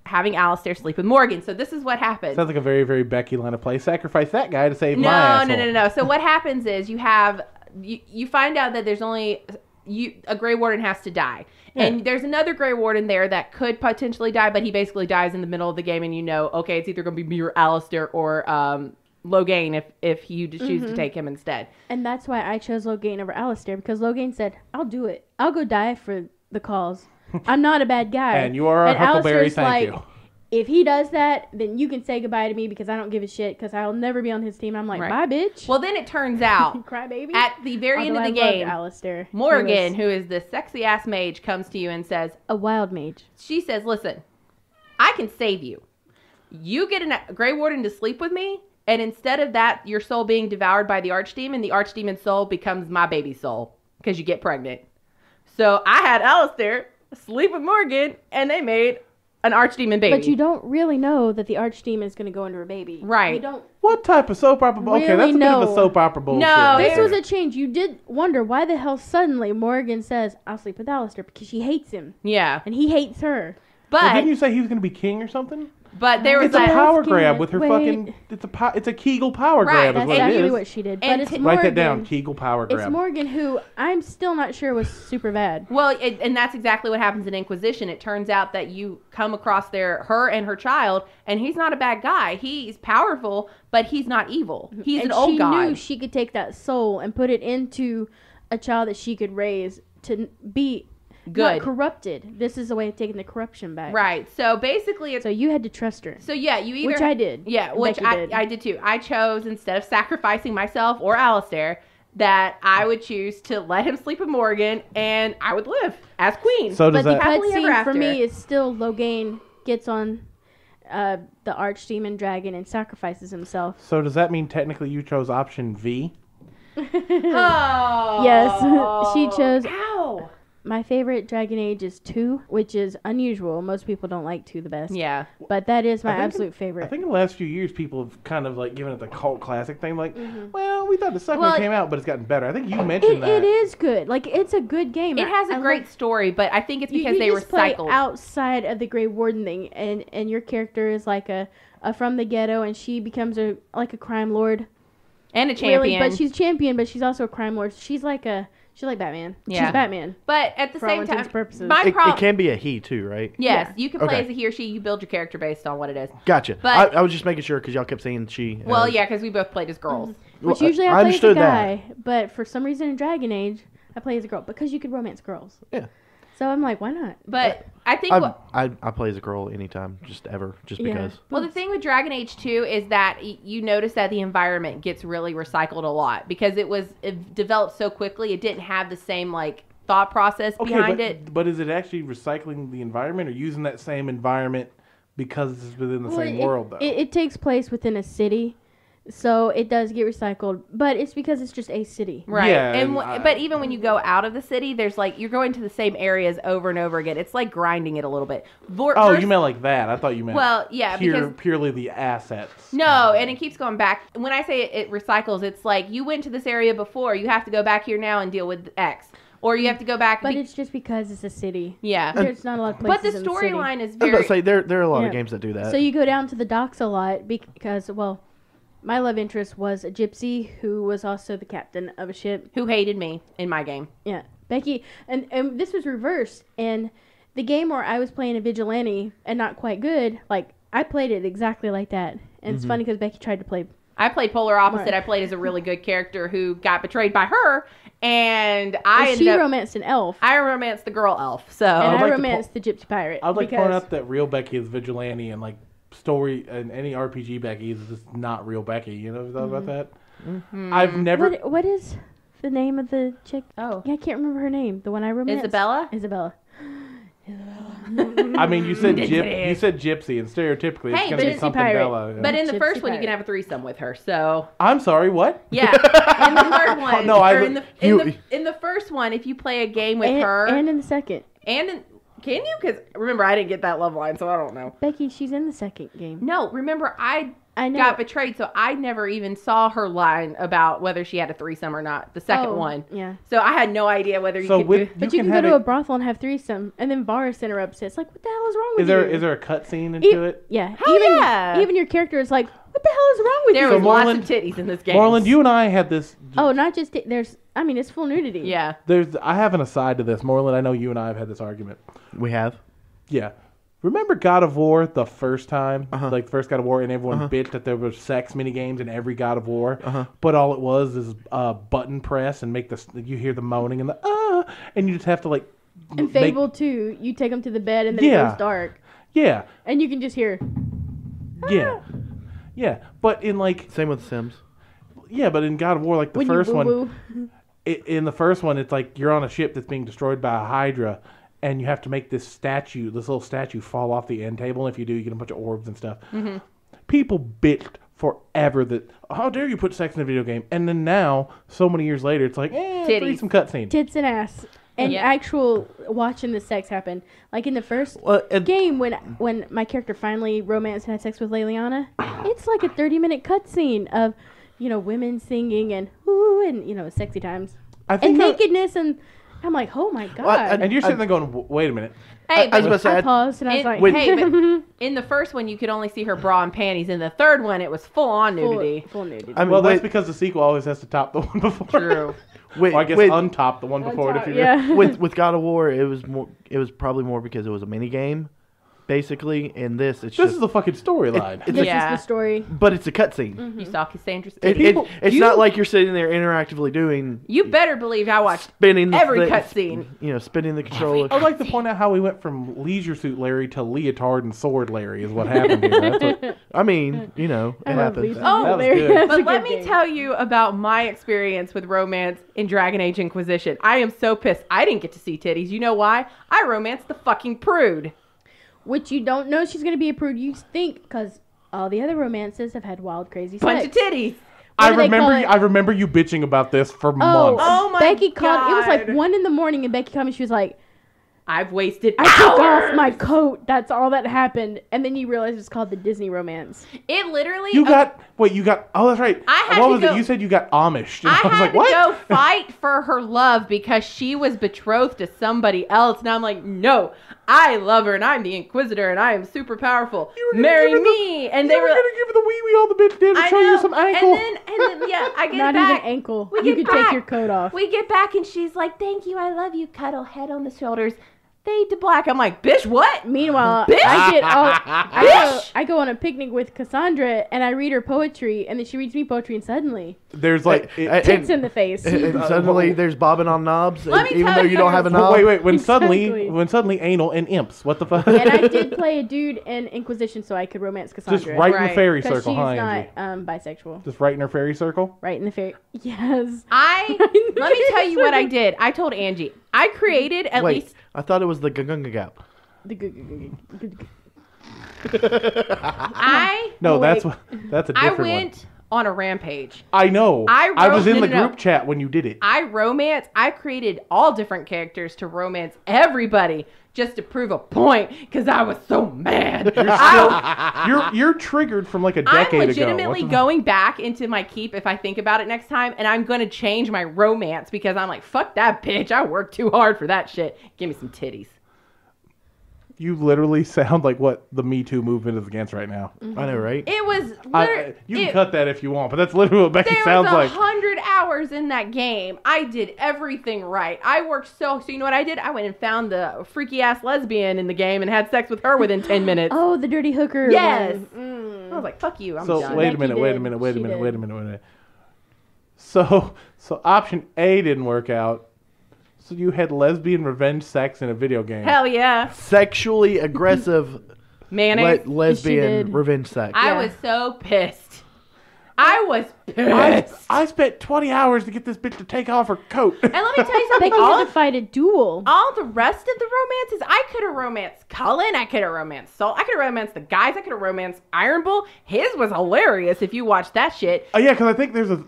having Alistair sleep with Morgan. So this is what happened. Sounds like a very, very Becky line of play. Sacrifice that guy to save my asshole. No. So what happens is you find out that there's only a Grey Warden has to die. Yeah. And there's another Grey Warden there that could potentially die, but he basically dies in the middle of the game and okay, it's either going to be me or Alistair or Logain if you choose to take him instead. And that's why I chose Logain over Alistair, because Logain said, I'll do it. I'll go die for the cause. I'm not a bad guy. And you are a Huckleberry, thank you. If he does that, then you can say goodbye to me because I don't give a shit because I'll never be on his team. I'm like, bye, bitch. Well, then it turns out, crybaby. At the very end of the game, Alistair. Morgan, who is the sexy-ass mage, comes to you and says... A wild mage. She says, listen, I can save you. You get a Grey Warden to sleep with me, and instead of that, your soul being devoured by the archdemon's soul becomes my baby soul because you get pregnant. So I had Alistair sleep with Morgan, and they made an archdemon baby. But you don't really know that the archdemon is going to go into a baby. Right. You don't. What type of soap opera? Really okay, that's a bit of a soap opera bullshit. No, this was a change. You did wonder why the hell suddenly Morgan says, I'll sleep with Alistair because she hates him. Yeah. And he hates her. But didn't you say he was going to be king or something? But there was it's a power grab with her fucking. It's a Kegel power grab. That's is what it exactly is. what she did. And but it's Morgan. Write that down. Kegel power grab. It's Morgan who I'm still not sure was super bad. Well, and that's exactly what happens in Inquisition. It turns out that you come across her and her child, and he's not a bad guy. He's powerful, but he's not evil. He's an old god. She knew she could take that soul and put it into a child that she could raise to be good, not corrupted. This is a way of taking the corruption back. Right. So basically, so you had to trust her. So yeah, you either which I did. Yeah, which I did too. I chose, instead of sacrificing myself or Alistair, that I would choose to let him sleep with Morgan and I would live as queen. So does but that the cutscene for me is still Logain gets on the archdemon dragon and sacrifices himself. So does that mean technically you chose option V? Oh. Yes, she chose. Ow. My favorite Dragon Age is 2, which is unusual. Most people don't like 2 the best. Yeah. But that is my I think absolute favorite. I think in the last few years, people have kind of like given it the cult classic thing. Like, well, we thought it sucked when it came out, but it's gotten better. I think you mentioned that. It is good. Like, it's a good game. It has a great story, but I think it's because they just play recycled. outside of the Grey Warden thing, and your character is like a from the ghetto, and she becomes a crime lord. And a champion. Really, but she's champion, but she's also a crime lord. She's like Batman. Yeah. She's Batman. But at the For all same intents time, and purposes. It can be a he too, right? Yes, Yeah. you can play Okay. as a he or she. You build your character based on what it is. Gotcha. But- I was just making sure because y'all kept saying she. Well, yeah, because we both played as girls. Which Well, usually I I play as a understood guy, but for some reason in Dragon Age, I play as a girl because you could romance girls. Yeah. So I'm like, why not? But I think I play as a girl anytime, just ever, just Yeah. because. well, the thing with Dragon Age 2 is that you notice that the environment gets really recycled a lot because it developed so quickly. It didn't have the same like thought process behind it. But is it actually recycling the environment or using that same environment because it's within the same world, though? It takes place within a city, so it does get recycled, but it's because it's just a city. Right. Yeah, and and but even when you go out of the city, there's like you're going to the same areas over and over again. It's like grinding it a little bit. You meant like that. I thought you meant because purely the assets. no, and it keeps going back. When I say it recycles, it's like you went to this area before. You have to go back here now and deal with X. Or you have to go back. But it's just because it's a city. Yeah. There's not a lot of But places the in the city. storyline is I was very... about to say there are a lot Yeah. of games that do that. So you go down to the docks a lot because, well, my love interest was a gypsy who was also the captain of a ship. Who hated me in my game. Yeah, Becky, and this was reversed. And the game where I was playing a vigilante and not quite good, like I played it exactly like that. And it's funny because Becky tried to play. I played polar opposite. Right. I played as a really good character who got betrayed by her, and She romanced an elf, I romanced the girl elf. So and I'd I like to romanced the gypsy pirate. I'd like to point out that real Becky is vigilante and like story and any RPG Becky is just not real Becky. You know thought about that? I've never. What is the name of the chick? Oh. Yeah, I can't remember her name. The one I romanced. Isabella. I mean, you said gypsy, and stereotypically Hey, it's but going to be it's something pirate. Bella. But in the Gypsy first one, you pirate. can have a threesome with her. So I'm sorry, what? yeah, in the third one, No, I- or in the first one, if you play a game with her, and in the second. Can you? Because remember, I didn't get that love line, so I don't know. Becky, she's in the second game. No, remember, I know. got betrayed, so I never even saw her line about whether she had a threesome or not. The second one, Yeah. so I had no idea whether you So could. with But you can go to a brothel and have threesome, and then Varus interrupts it. It's like, what the hell is wrong with you? Is there a cutscene into it? Yeah. Hell yeah. Even your character is like, what the hell is wrong with There you? was lots Marlon- of titties in this game. Marlon, you and I had this. Oh, not just it's full nudity. Yeah. I have an aside to this, Marlon. I know you and I have had this argument. We have. Yeah. Remember God of War the first time? Uh-huh. Like the first God of War, and everyone bitched that there were sex mini games in every God of War. But all it was is button press and make you hear the moaning and the and you just have to like. And Fable 2, you take them to the bed and then it Yeah. goes dark. Yeah. And you can just hear. Yeah. Yeah. But in like. Same with Sims. Yeah, but in God of War, like the When you first one. woo-woo. In the first one, it's like you're on a ship that's being destroyed by a Hydra, and you have to make this little statue, fall off the end table. And if you do, you get a bunch of orbs and stuff. Mm-hmm. People bitched forever that, how dare you put sex in a video game? And then now, so many years later, it's like, Titties. some cutscene. Tits and ass. And Yeah. actual watching the sex happen. Like in the first game, when my character finally romanced and had sex with Leliana, it's like a 30-minute cutscene of, women singing and ooh and, sexy times. I And think nakedness, and I'm like, oh my God. and you're sitting there going, wait a minute. Hey, I was about to say, I paused and I was like, but in the first one, you could only see her bra and panties. In the third one, it was full on nudity. full nudity. I mean, Well, that's with, because the sequel always has to top the one before. True. with, Or I guess with, untop the one before it if you yeah. with God of War, it was probably more because it was a mini game, basically. And this, it's This just is the fucking storyline. it's This Yeah. is the story. but it's a cutscene. Mm-hmm. You saw Cassandra's. It's not like you're sitting there interactively doing You better believe I watched spinning the every thing, cutscene. Spinning the controller. I'd like to point out how we went from Leisure Suit Larry to Leotard and Sword Larry is what happened here. That's what, I mean, it I love happens. Lisa. Oh, that was Larry. good. That's a But good let me game. tell you about my experience with romance in Dragon Age Inquisition. I am so pissed I didn't get to see titties. You know why? I romanced the fucking prude. which you don't know she's going to be a prude. You think, because all the other romances have had wild, crazy Bunch sex. of titties. I remember you bitching about this for months. Oh my Becky God. called. It was like 1 a.m. and Becky called me. She was like, I've wasted I took hours. off my coat. That's all that happened. And then you realize it's called the Disney romance. It literally... You got... Oh, that's right. I had what to was go- it? You said you got Amished. And I was had like, to what? go fight for her love because she was betrothed to somebody else. And I'm like, no, I love her and I'm the Inquisitor and I am super powerful. Marry me. And they were going to give her the wee-wee all the bit did to show you some ankle. And then yeah, I get Not back. even ankle. We You get could take back. your coat off. We get back and she's like, thank you, I love you, cuddle, head on the shoulders, fade to black. I'm like, bitch, what? Meanwhile, Bitch! I go on a picnic with Cassandra and I read her poetry and then she reads me poetry and suddenly There's like... tits in the face. And suddenly there's bobbing on knobs, Let me even tell though you you don't have a something. knob. wait. When Exactly. suddenly anal and imps. What the fuck? And I did play a dude in Inquisition so I could romance Cassandra. Just right in Right. the fairy Because circle, she's huh, not Angie? bisexual. Just right in her fairy circle? Right in the fairy. Yes. Let me tell you what I did. I told Angie, I created at Wait, least... I thought it was the Gunga Gap. No, wait. that's a I different went one. on a rampage. I know. I was wrote- in no, the no, no. group chat when you did it. I created all different characters to romance everybody just to prove a point because I was so mad. You're triggered from like a I'm decade ago. legitimately going back into my keep if I think about it next time, and I'm going to change my romance because I'm like, fuck that bitch. I worked too hard for that shit. Give me some titties. You literally sound like what the Me Too movement is against right now. I know, right? It was You can cut that if you want, but that's literally what Becky There sounds was like. 100 hours in that game. I did everything right. I worked so you know what I did? I went and found the freaky ass lesbian in the game and had sex with her within 10 minutes. Oh, the dirty hooker. Yes. one. I was like, fuck you, I'm So done. wait a Becky minute. did. So option A didn't work out. So you had lesbian revenge sex in a video game. Hell yeah. Sexually aggressive Mayonnaise. lesbian did. revenge sex. I was so pissed. I was pissed. I spent 20 hours to get this bitch to take off her coat. And let me tell you something. Becky had to fight a duel. All the rest of the romances, I could have romanced Cullen. I could have romanced Sol. I could have romanced the guys. I could have romanced Iron Bull. His was hilarious if you watch that shit. Oh yeah, because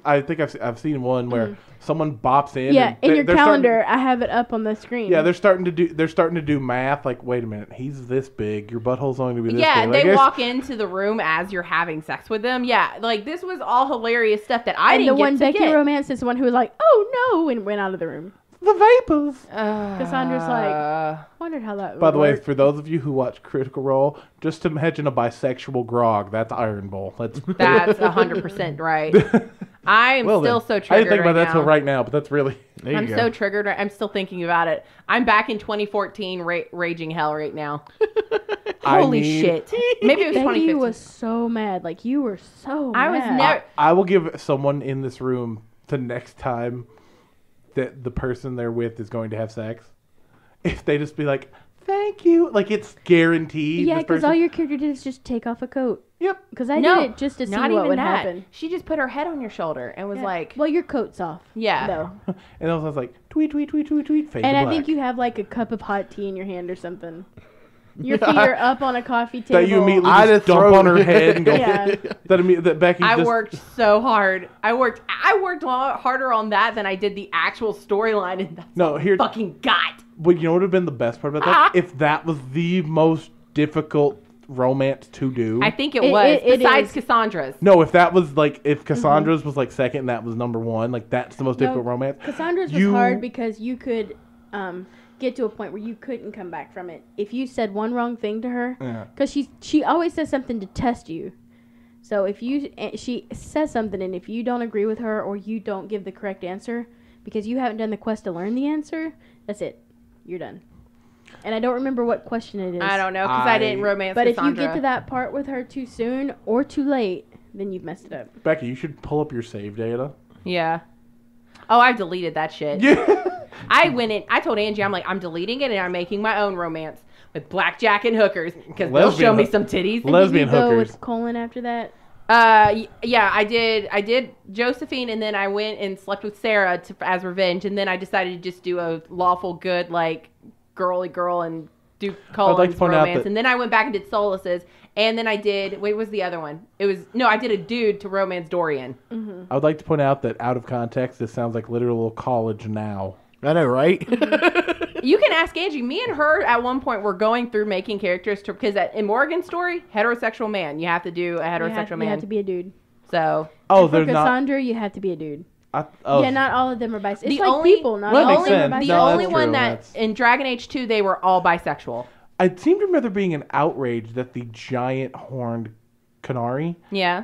I think I've seen one where someone bops in. Yeah, and in your they're calendar, I have it up on the screen. Yeah, they're starting to do math. Like, wait a minute, he's this big. Your butthole's only gonna be this Yeah, big. Like, they walk into the room as you're having sex with them. Yeah, like this was all hilarious stuff that I and didn't the one get to Becky get. romance is the one who was like, "Oh no," and went out of the room. the vapors. Cassandra's like, wondered how that would By the way, work. for those of you who watch Critical Role, just imagine a bisexual grog. That's Iron Bull. That's 100% right. I am still so triggered I didn't think about right that till now. right now, but that's really. There you I'm go. so triggered. I'm still thinking about it. I'm back in 2014 raging hell right now. Holy shit. Maybe it was Becky 2015. was so mad. Like, you were so I was mad. never... I will give someone in this room the next time that the person they're with is going to have sex, if they just be like, "Thank you," like it's guaranteed. Yeah, this because person- all your character did is just take off a coat. Yep. Because I No, did it just to see not what even would that. happen. She just put her head on your shoulder and was Yeah. like... well, your coat's off. Yeah. Though. And I was like, tweet, tweet, tweet, tweet, tweet, fade And to I black. think you have like a cup of hot tea in your hand or something. Your feet are up on a coffee table. that you immediately I'd just have dump thrown- on her head and go. Yeah. that Becky I just. worked so hard. I worked a lot harder on that than I did the actual storyline, and that's No, here. fucking got. But you know what would have been the best part about that? If that was the most difficult romance to do. I think it It- was. it besides is. Cassandra's. No, if that was like if Cassandra's was like second and that was number one, like that's the most No, difficult romance. Cassandra's was You- hard because you could get to a point where you couldn't come back from it if you said one wrong thing to her. Yeah. Because she always says something to test you. So if she says something and if you don't agree with her or you don't give the correct answer because you haven't done the quest to learn the answer, that's it. You're done. And I don't remember what question it is. I don't know because I didn't romance But Cassandra. if you get to that part with her too soon or too late, then you've messed it up. Becky, you should pull up your save data. Yeah. Oh, I deleted that shit. Yeah. I went in. I told Angie, I'm like, I'm deleting it and I'm making my own romance with blackjack and hookers because they'll show Lesbian me hook- some titties. And Lesbian did you go hookers. with colon after that? Yeah, I did Josephine, and then I went and slept with Sarah as revenge, and then I decided to just do a lawful good, like, girly girl and do Cullen's point out romance, that- and then I went back and did Solas's, and then I did. Wait, what was the other one? I did a dude to romance Dorian. Mm-hmm. I would like to point out that out of context, this sounds like literal college now. I know, right? You can ask Angie. Me and her at one point were going through making characters because in Morgan's story, heterosexual man, you have to do a heterosexual man. You have to be a dude. So And for Cassandra, you have to be a dude. Yeah, not all of them are bisexual. It's like people, not all of them are bisexual. The only one that in Dragon Age 2 they were all bisexual. I seem to remember there being an outrage that the giant horned Canary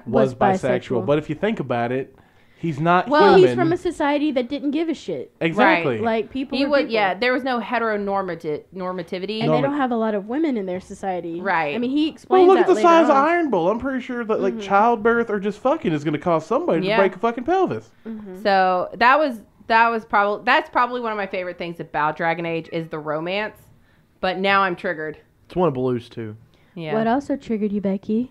was bisexual. But if you think about it, he's not human. He's from a society that didn't give a shit. Exactly. Right. Like people. There was no heteronormativity. And they don't have a lot of women in their society. Right. I mean, he explains look at the size on. of Iron Bull. I'm pretty sure that like childbirth or just fucking is going to cause somebody to break a fucking pelvis. Mm-hmm. So that's probably one of my favorite things about Dragon Age is the romance. But now I'm triggered. It's one of Blue's too. Yeah. What also triggered you, Becky?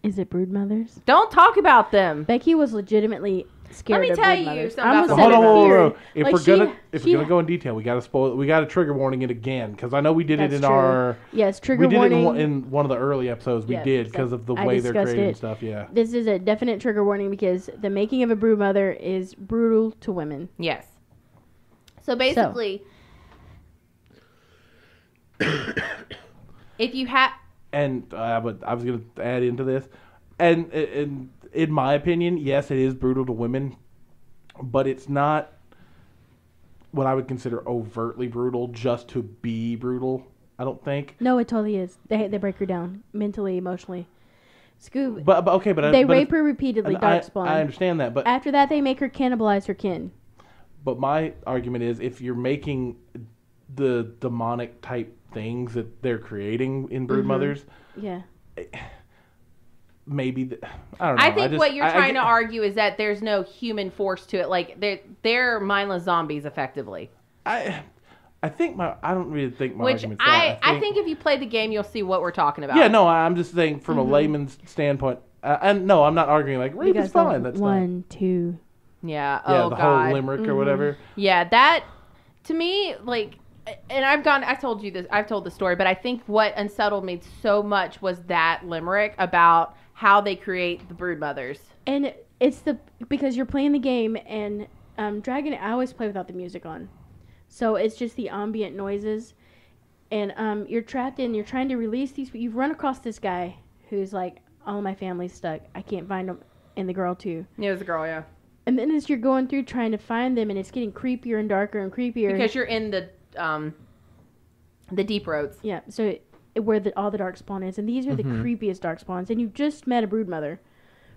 Is it brood mothers? Don't talk about them. Becky was legitimately scared. Let me of tell brood you mothers. something about Hold on. If Like we're gonna go in detail, we gotta spoil. We gotta trigger warning it again because I know we did it in our. Yes, trigger warning. We did it in one of the early episodes. We did because of the way they're created and stuff. Yeah. This is a definite trigger warning because the making of a brood mother is brutal to women. Yes. So basically, if you have. And but I was going to add into this, and in my opinion, yes, it is brutal to women, but it's not what I would consider overtly brutal just to be brutal. I don't think. No, it totally is. They break her down mentally, emotionally. Scoob. But okay, but they rape her repeatedly. Darkspawn. I understand that, but after that, they make her cannibalize her kin. But my argument is, if you're making the demonic type things that they're creating in brood mothers, maybe I don't know. I think what you're trying to argue is that there's no human force to it. Like they're mindless zombies, effectively. I don't really think my Which argument's I think if you play the game, you'll see what we're talking about. Yeah, no, I'm just saying from a layman's standpoint. And no, I'm not arguing. Like rape is fine. That's one, two. Yeah. Yeah, oh the God. whole limerick or whatever. Yeah, that to me, like, and I've told you this. I've told the story, but I think what unsettled me so much was that limerick about how they create the brood mothers. And it's because you're playing the game and Dragon. I always play without the music on, so it's just the ambient noises, and you're trapped in. You're trying to release these. You've run across this guy who's like, all of my family's stuck. I can't find them, and the girl too. Yeah, it was a girl. Yeah. And then as you're going through trying to find them, and it's getting creepier and darker and creepier. Because you're in the deep roads. Yeah, so where all the dark spawn is. And these are the creepiest dark spawns. And you just met a brood mother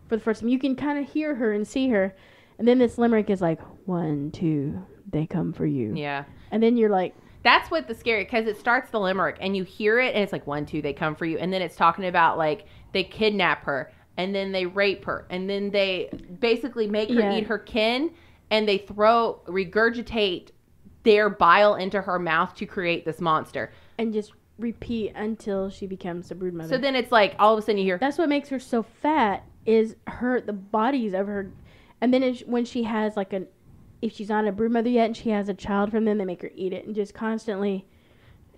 for the first time. You can kind of hear her and see her. And then this limerick is like, 1, 2, they come for you. Yeah. And then you're like... That's what the scary... Because it starts the limerick, and you hear it, and it's like, 1, 2, they come for you. And then it's talking about, like, they kidnap her. And then they rape her. And then they basically make her eat her kin. And they regurgitate their bile into her mouth to create this monster. And just repeat until she becomes a brood mother. So then it's like, all of a sudden you hear... That's what makes her so fat, is the bodies of her... And then when she has like if she's not a brood mother yet and she has a child from them, they make her eat it and just constantly...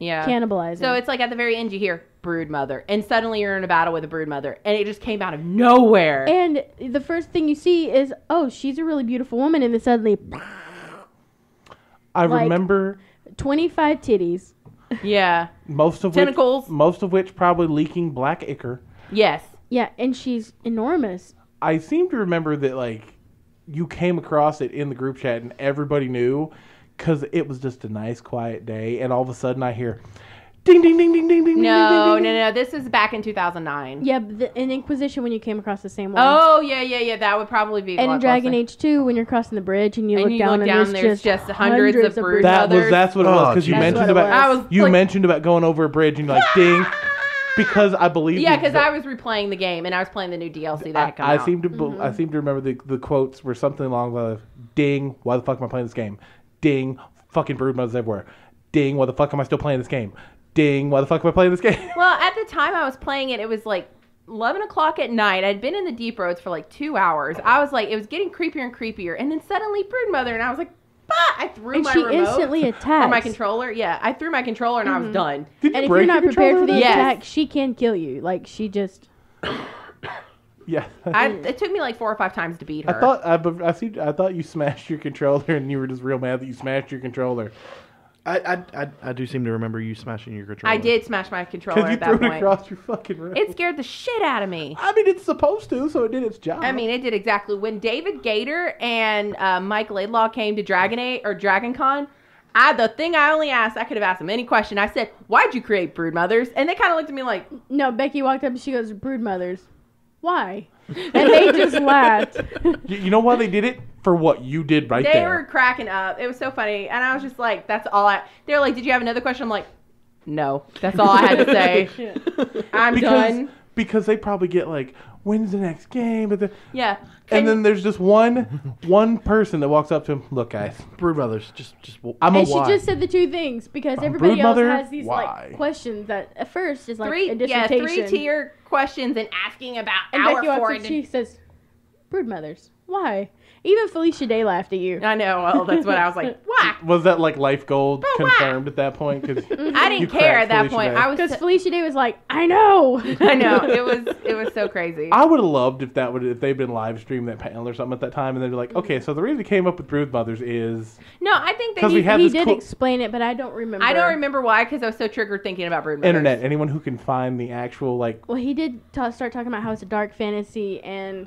cannibalizing. So it's like at the very end you hear brood mother, and suddenly you're in a battle with a brood mother, and it just came out of nowhere. And the first thing you see is, oh, she's a really beautiful woman, and then suddenly, I remember 25 titties. Yeah, most of tentacles, most of which probably leaking black ichor. Yes. Yeah, and she's enormous. I seem to remember that like you came across it in the group chat, and everybody knew. Because it was just a nice, quiet day, and all of a sudden I hear, ding, ding, ding, ding, ding, ding, No. ding, ding, ding. This is back in 2009. Yeah, in Inquisition when you came across the same one. Oh, yeah. That would probably be. And in Dragon Age 2 when you're crossing the bridge and you look down and there's just hundreds of brood mothers. That's what it was. Because you mentioned about going over a bridge and you're like, ding. Because I believe. Yeah, because I was replaying the game and I was playing the new DLC that had come out. I seem to remember the quotes were something along the lines of, ding, why the fuck am I playing this game? Ding, fucking brood mothers everywhere. Ding, why the fuck am I still playing this game? Ding, why the fuck am I playing this game? Well, at the time I was playing it, it was like 11 o'clock at night. I'd been in the deep roads for like 2 hours. I was like, it was getting creepier and creepier. And then suddenly brood mother, and I was like, I threw And my she remote instantly or attacks. my controller. Yeah, I threw my controller and I was done. Did you And if break you're not your prepared for controller the with that? attack, she can kill you. Like, she just... Yeah. It took me like 4 or 5 times to beat her. I thought you smashed your controller and you were just real mad that you smashed your controller. I do seem to remember you smashing your controller. I did smash my controller Because you at that threw it point. across your fucking room. It scared the shit out of me. I mean, it's supposed to, so it did its job. I mean, it did exactly. When David Gator and Mike Laidlaw came to DragonCon, the thing I only asked, I could have asked them any question. I said, "Why'd you create Broodmothers?" And they kind of looked at me like, No, Becky walked up and she goes, "Broodmothers. Why?" And they just laughed. You know why they did it? For what you did right there. they were cracking up. It was so funny, and I was just like, "That's all I." They're like, "Did you have another question?" I'm like, "No, that's all I had to say. I'm done." Because they probably get like, when's the next game? Yeah. And then there's just one person that walks up to him. Look, guys, Broodmothers. Just. I'm a And she why. just said the 2 things because everybody else broodmother, has these why? like questions that at first is like a dissertation. 3-tier questions and asking about And our Becky walks up foreign. and she says, "Broodmothers. Why?" Even Felicia Day laughed at you. I know. Well, that's what I was like. Why? Was that like life goal confirmed at that point? Cause I didn't care at that point. I was. Because Felicia Day was like, "I know." I know. It was so crazy. I would have loved if they'd been live streaming that panel or something at that time, and they're like, okay, so the reason we came up with Broodmothers is No, I think that 'Cause we had He this did cool- explain it, but I don't remember. I don't remember why because I was so triggered thinking about Broodmothers. internet. Anyone who can find the actual like. Well, he did start talking about how it's a dark fantasy and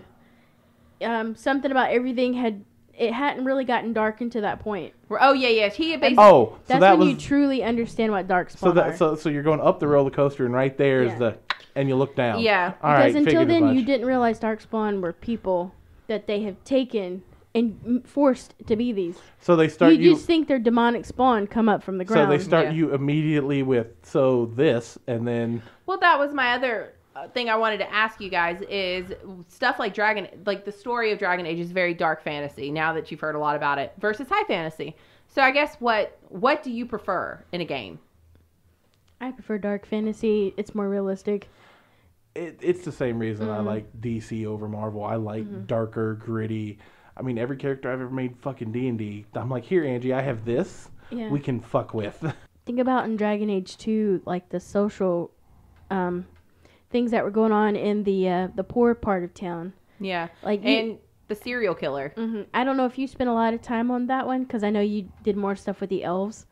something about everything hadn't really gotten dark until that point. Oh yeah. He had basically. Oh, so That's that when was you truly understand what dark so spawn are. so you're going up the roller coaster, and right there is Yeah. and you look down. Yeah. All right. Because until figured as then, you much. didn't realize darkspawn were people that they have taken and forced to be these. So they start You just think they're demonic spawn come up from the So ground. they start Yeah. you immediately with this, and then Well, that was my other thing I wanted to ask you guys is stuff like the story of Dragon Age is very dark fantasy. Now that you've heard a lot about it, versus high fantasy. So I guess what do you prefer in a game? I prefer dark fantasy. It's more realistic. it's the same reason I like DC over Marvel. I like darker, gritty. I mean, every character I've ever made fucking D&D. I'm like, here, Angie, I have this. Yeah. We can fuck with. Think about in Dragon Age 2, like the social things that were going on in the poor part of town. Yeah. Like and the serial killer. I don't know if you spent a lot of time on that one because I know you did more stuff with the elves.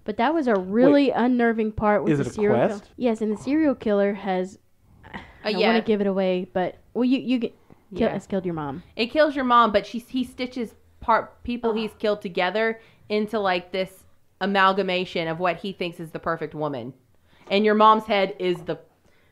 But that was a really unnerving part with is the it a serial quest? killer. Yes, and the serial killer has. I don't yeah. want to give it away, but you get Yeah. has killed your mom. It kills your mom, but he stitches people he's killed together into like this amalgamation of what he thinks is the perfect woman. And your mom's head is the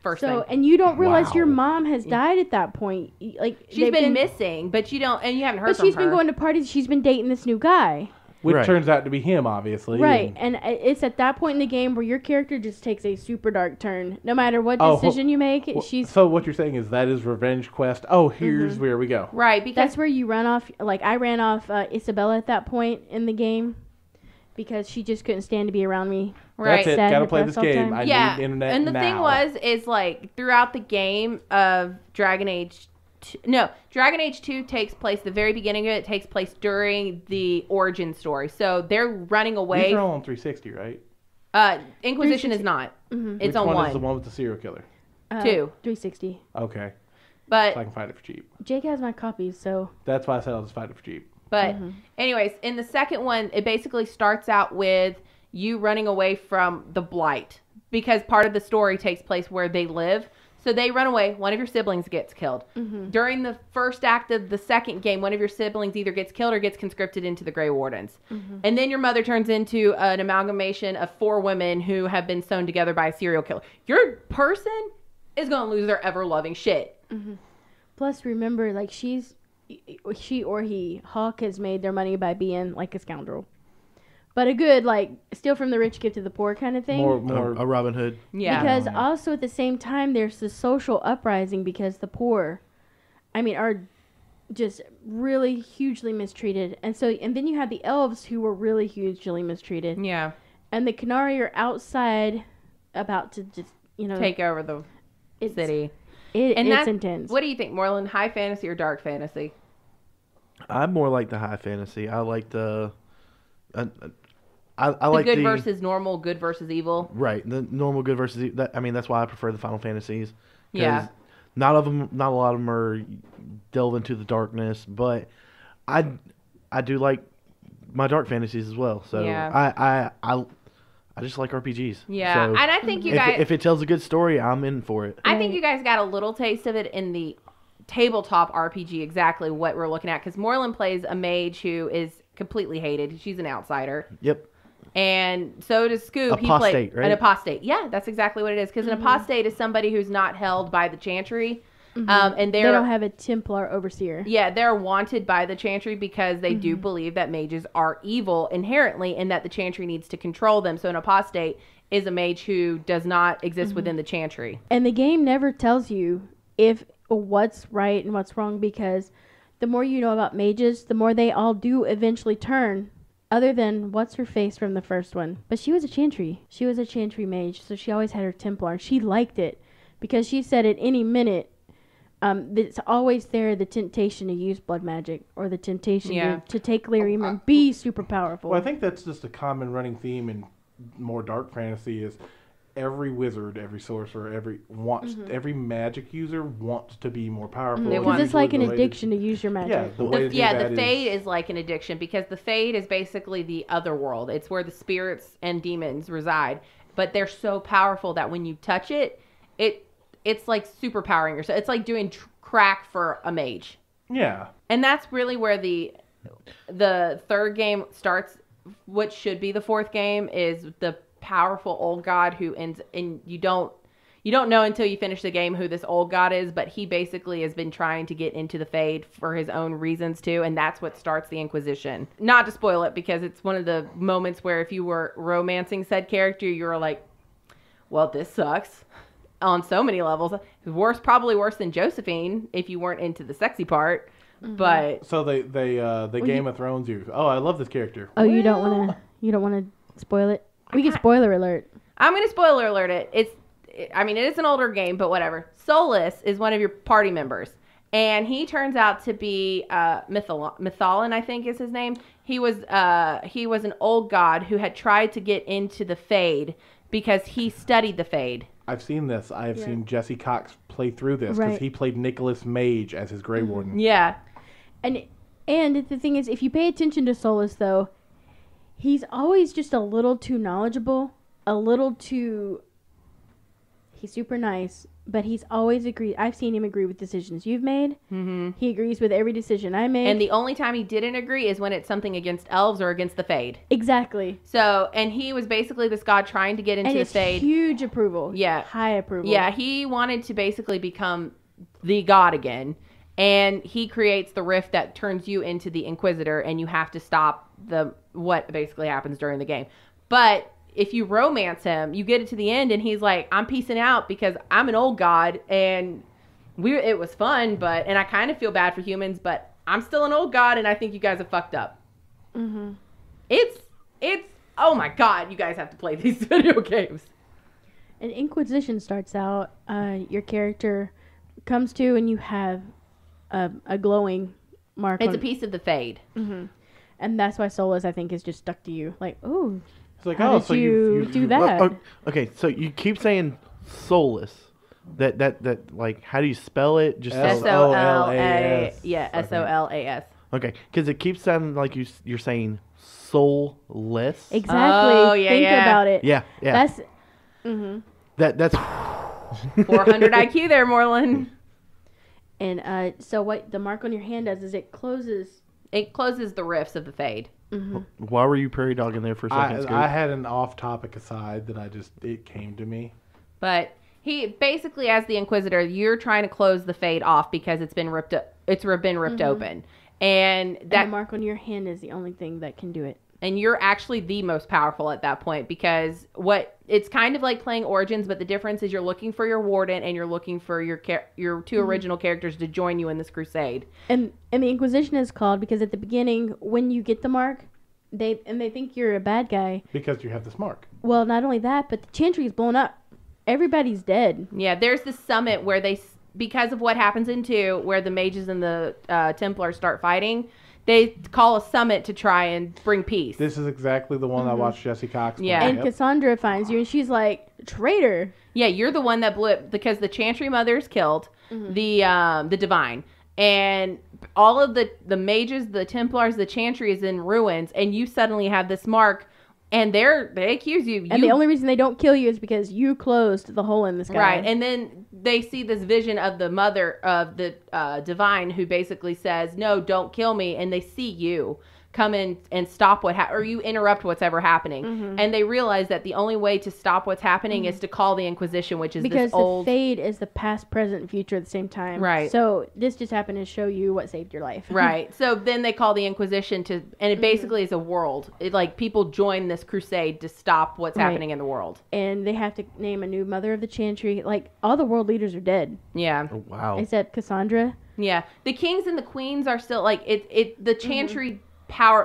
first So, thing. and you don't realize your Wow. mom has died at that point. Like She's they've been missing, but you haven't heard but from she's her. been going to parties. She's been dating this new guy. Which Right. turns out to be him, obviously. Right, and it's at that point in the game where your character just takes a super dark turn. No matter what Oh, decision you make, she's So what you're saying is that is revenge quest. Oh, here's where we go. Right, because that's where you run off. Like I ran off Isabella at that point in the game because she just couldn't stand to be around me. right. That's it. Sad Gotta and play this depressed all game. the I yeah, need internet and the now. thing is like throughout the game of Dragon Age. Dragon Age 2 takes place, the very beginning of it takes place during the origin story. So they're running away. These are all on 360, right? Inquisition is not. It's Which on one one. is the one with the serial killer? 2. 360. Okay. But So I can find it for cheap. Jake has my copies, so That's why I said I'll just find it for cheap. But anyways, in the second one, it basically starts out with you running away from the Blight because part of the story takes place where they live. So they run away. One of your siblings gets killed. During the first act of the second game, one of your siblings either gets killed or gets conscripted into the Grey Wardens. And then your mother turns into an amalgamation of 4 women who have been sewn together by a serial killer. Your person is going to lose their ever-loving shit. plus remember, like she or he, Hawk has made their money by being like a scoundrel, but a good like steal from the rich, give to the poor kind of thing. More. A Robin Hood. Yeah. Because also at the same time, there's the social uprising because the poor, are just really hugely mistreated. And then you have the elves who were really hugely mistreated. Yeah. And the Canary are outside about to just, Take over the city. It's intense. What do you think, Moreland? High fantasy or dark fantasy? I'm more like the high fantasy. I like the I like good versus normal, good versus evil. Right, the normal good versus evil. I mean, that's why I prefer the Final Fantasies. Yeah. Not a lot of them are delve into the darkness, but I do like my dark fantasies as well. So yeah. I just like RPGs. Yeah, so and I think you guys... If it tells a good story, I'm in for it. I think you guys got a little taste of it in the tabletop RPG, exactly what we're looking at, because Moreland plays a mage who is completely hated. She's an outsider. Yep. And so does Scoob. Apostate, right? An apostate. Yeah, that's exactly what it is, because an apostate is somebody who's not held by the Chantry. And they don't have a Templar overseer. Yeah, they're wanted by the Chantry because they do believe that mages are evil inherently and that the Chantry needs to control them. So an apostate is a mage who does not exist within the Chantry. And the game never tells you what's right and what's wrong, because the more you know about mages, the more they all do eventually turn. Other than what's her face from the first one. But she was a Chantry. She was a Chantry mage, so she always had her Templar. And she liked it because she said at any minute, it's always there, the temptation to use blood magic or the temptation to take lyrium and be super powerful. Well, I think that's just a common running theme in more dark fantasy is every wizard, every sorcerer, every magic user wants to be more powerful. Because it's like an addiction to use your magic. Yeah, the Fade is like an addiction, because the Fade is basically the other world. It's where the spirits and demons reside. But they're so powerful that when you touch it, it's like superpowering yourself. It's like doing crack for a mage. Yeah. And that's really where the third game starts. What should be the fourth game is the powerful old god who ends, and you don't know until you finish the game who this old god is, but he basically has been trying to get into the Fade for his own reasons too, and that's what starts the Inquisition. Not to spoil it, because it's one of the moments where if you were romancing said character, you were like, well, this sucks. On so many levels. Probably worse than Josephine if you weren't into the sexy part. But so they Game of Thrones you. Oh, I love this character. Oh, you don't want to spoil it? We can spoiler alert. I'm going to spoiler alert it. It is an older game, but whatever. Solus is one of your party members, and he turns out to be Mythalin, I think is his name. He was an old god who had tried to get into the Fade because he studied the Fade. I've seen this. I have seen Jesse Cox play through this because he played Nicholas Mage as his Grey Warden. Yeah. And the thing is, if you pay attention to Solus, though, he's always just a little too knowledgeable, he's super nice, but he's always agreed. I've seen him agree with decisions you've made. Mm-hmm. He agrees with every decision I make. And the only time he didn't agree is when it's something against elves or against the Fade. Exactly. So, and he was basically this god trying to get into the Fade. Huge approval. Yeah. High approval. Yeah, he wanted to basically become the god again. And he creates the rift that turns you into the Inquisitor, and you have to stop what basically happens during the game. But if you romance him, you get it to the end, and he's like, I'm peacing out because I'm an old god, and it was fun, and I kind of feel bad for humans, but I'm still an old god, and I think you guys have fucked up. Mm-hmm. It's oh my god, you guys have to play these video games. An Inquisition starts out, your character comes to, and you have a glowing mark. It's a piece of the Fade. Mm-hmm. And that's why Solus, I think, is just stuck to you. Like, ooh. It's like, how did you do that? Okay, so you keep saying Solus. That like, how do you spell it? Just S-O-L-A-S. Yeah, S-O-L-A-S. Okay, because it keeps sounding like you're saying soulless. Exactly. Oh, yeah, Think about it. Yeah. That's. Mm-hmm. That's 400 IQ there, Moreland. And so what the mark on your hand does is it closes. It closes the rifts of the Fade. Mm-hmm. Why were you prairie dogging there for a second? I had an off-topic aside that it came to me. But he basically, as the Inquisitor, you're trying to close the Fade off because it's been ripped. It's been ripped open, and the mark on your hand is the only thing that can do it. And you're actually the most powerful at that point, because it's kind of like playing Origins, but the difference is you're looking for your warden and you're looking for your two original characters to join you in this crusade. And the Inquisition is called because at the beginning, when you get the mark, they think you're a bad guy because you have this mark. Well, not only that, but the Chantry is blown up. Everybody's dead. Yeah, there's this summit where because of what happens in 2, where the mages and the Templars start fighting. they call a summit to try and bring peace. This is exactly the one I watched Jesse Cox play. Yeah. And Cassandra finds you, and she's like, traitor. Yeah, you're the one that blew it because the Chantry Mother is killed, the Divine, and all of the mages, the Templars, the Chantry is in ruins, and you suddenly have this mark, and they accuse you. And the only reason they don't kill you is because you closed the hole in the sky. Right, and then they see this vision of the mother of the Divine who basically says, no, don't kill me, and they see you come in and stop or you interrupt what's ever happening. And they realize that the only way to stop what's happening is to call the Inquisition, which is because this old... the Fade is the past, present, and future at the same time. Right. So this just happened to show you what saved your life. Right. So then they call the Inquisition and it basically is a world. It, like, people join this crusade to stop what's happening in the world. And they have to name a new mother of the Chantry. Like, all the world leaders are dead. Yeah. Oh, wow. Except Cassandra. Yeah. The kings and the queens are still, like, the Chantry...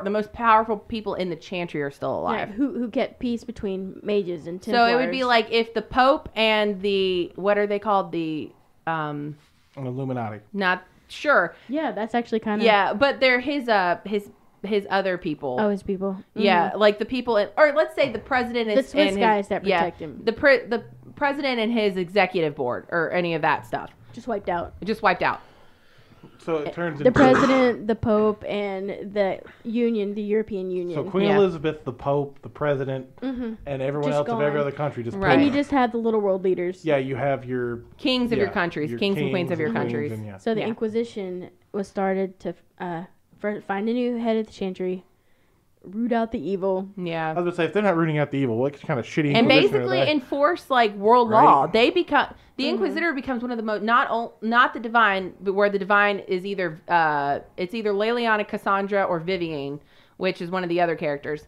the most powerful people in the Chantry are still alive. Yeah, who kept peace between mages and Templars. So it would be like if the Pope and the, what are they called? The, An Illuminati. not sure. Yeah, that's actually kind of... Yeah, but they're his other people. Oh, his people. Yeah, like the people, or let's say the president The is Swiss guys that protect him. The president and his executive board, or any of that stuff. Just wiped out. Just wiped out. So it turns The into... president, the Pope, and the Union, the European Union. So Queen Elizabeth, the Pope, the President, and everyone Just else of every gone. other country just Right. And perished. you just have the little world leaders. Yeah, you have your... Kings of your yeah, countries. your Kings and queens of your and queens countries. and, yeah. So the Yeah. Inquisition was started to find a new head of the Chantry, root out the evil. Yeah. I was going to say, if they're not rooting out the evil, what kind of shitty And Inquisition are basically they? enforce like world Right. law. They become the Inquisitor becomes one of the most not the Divine, but where the Divine is either it's either Leliana, Cassandra, or Vivienne, which is one of the other characters.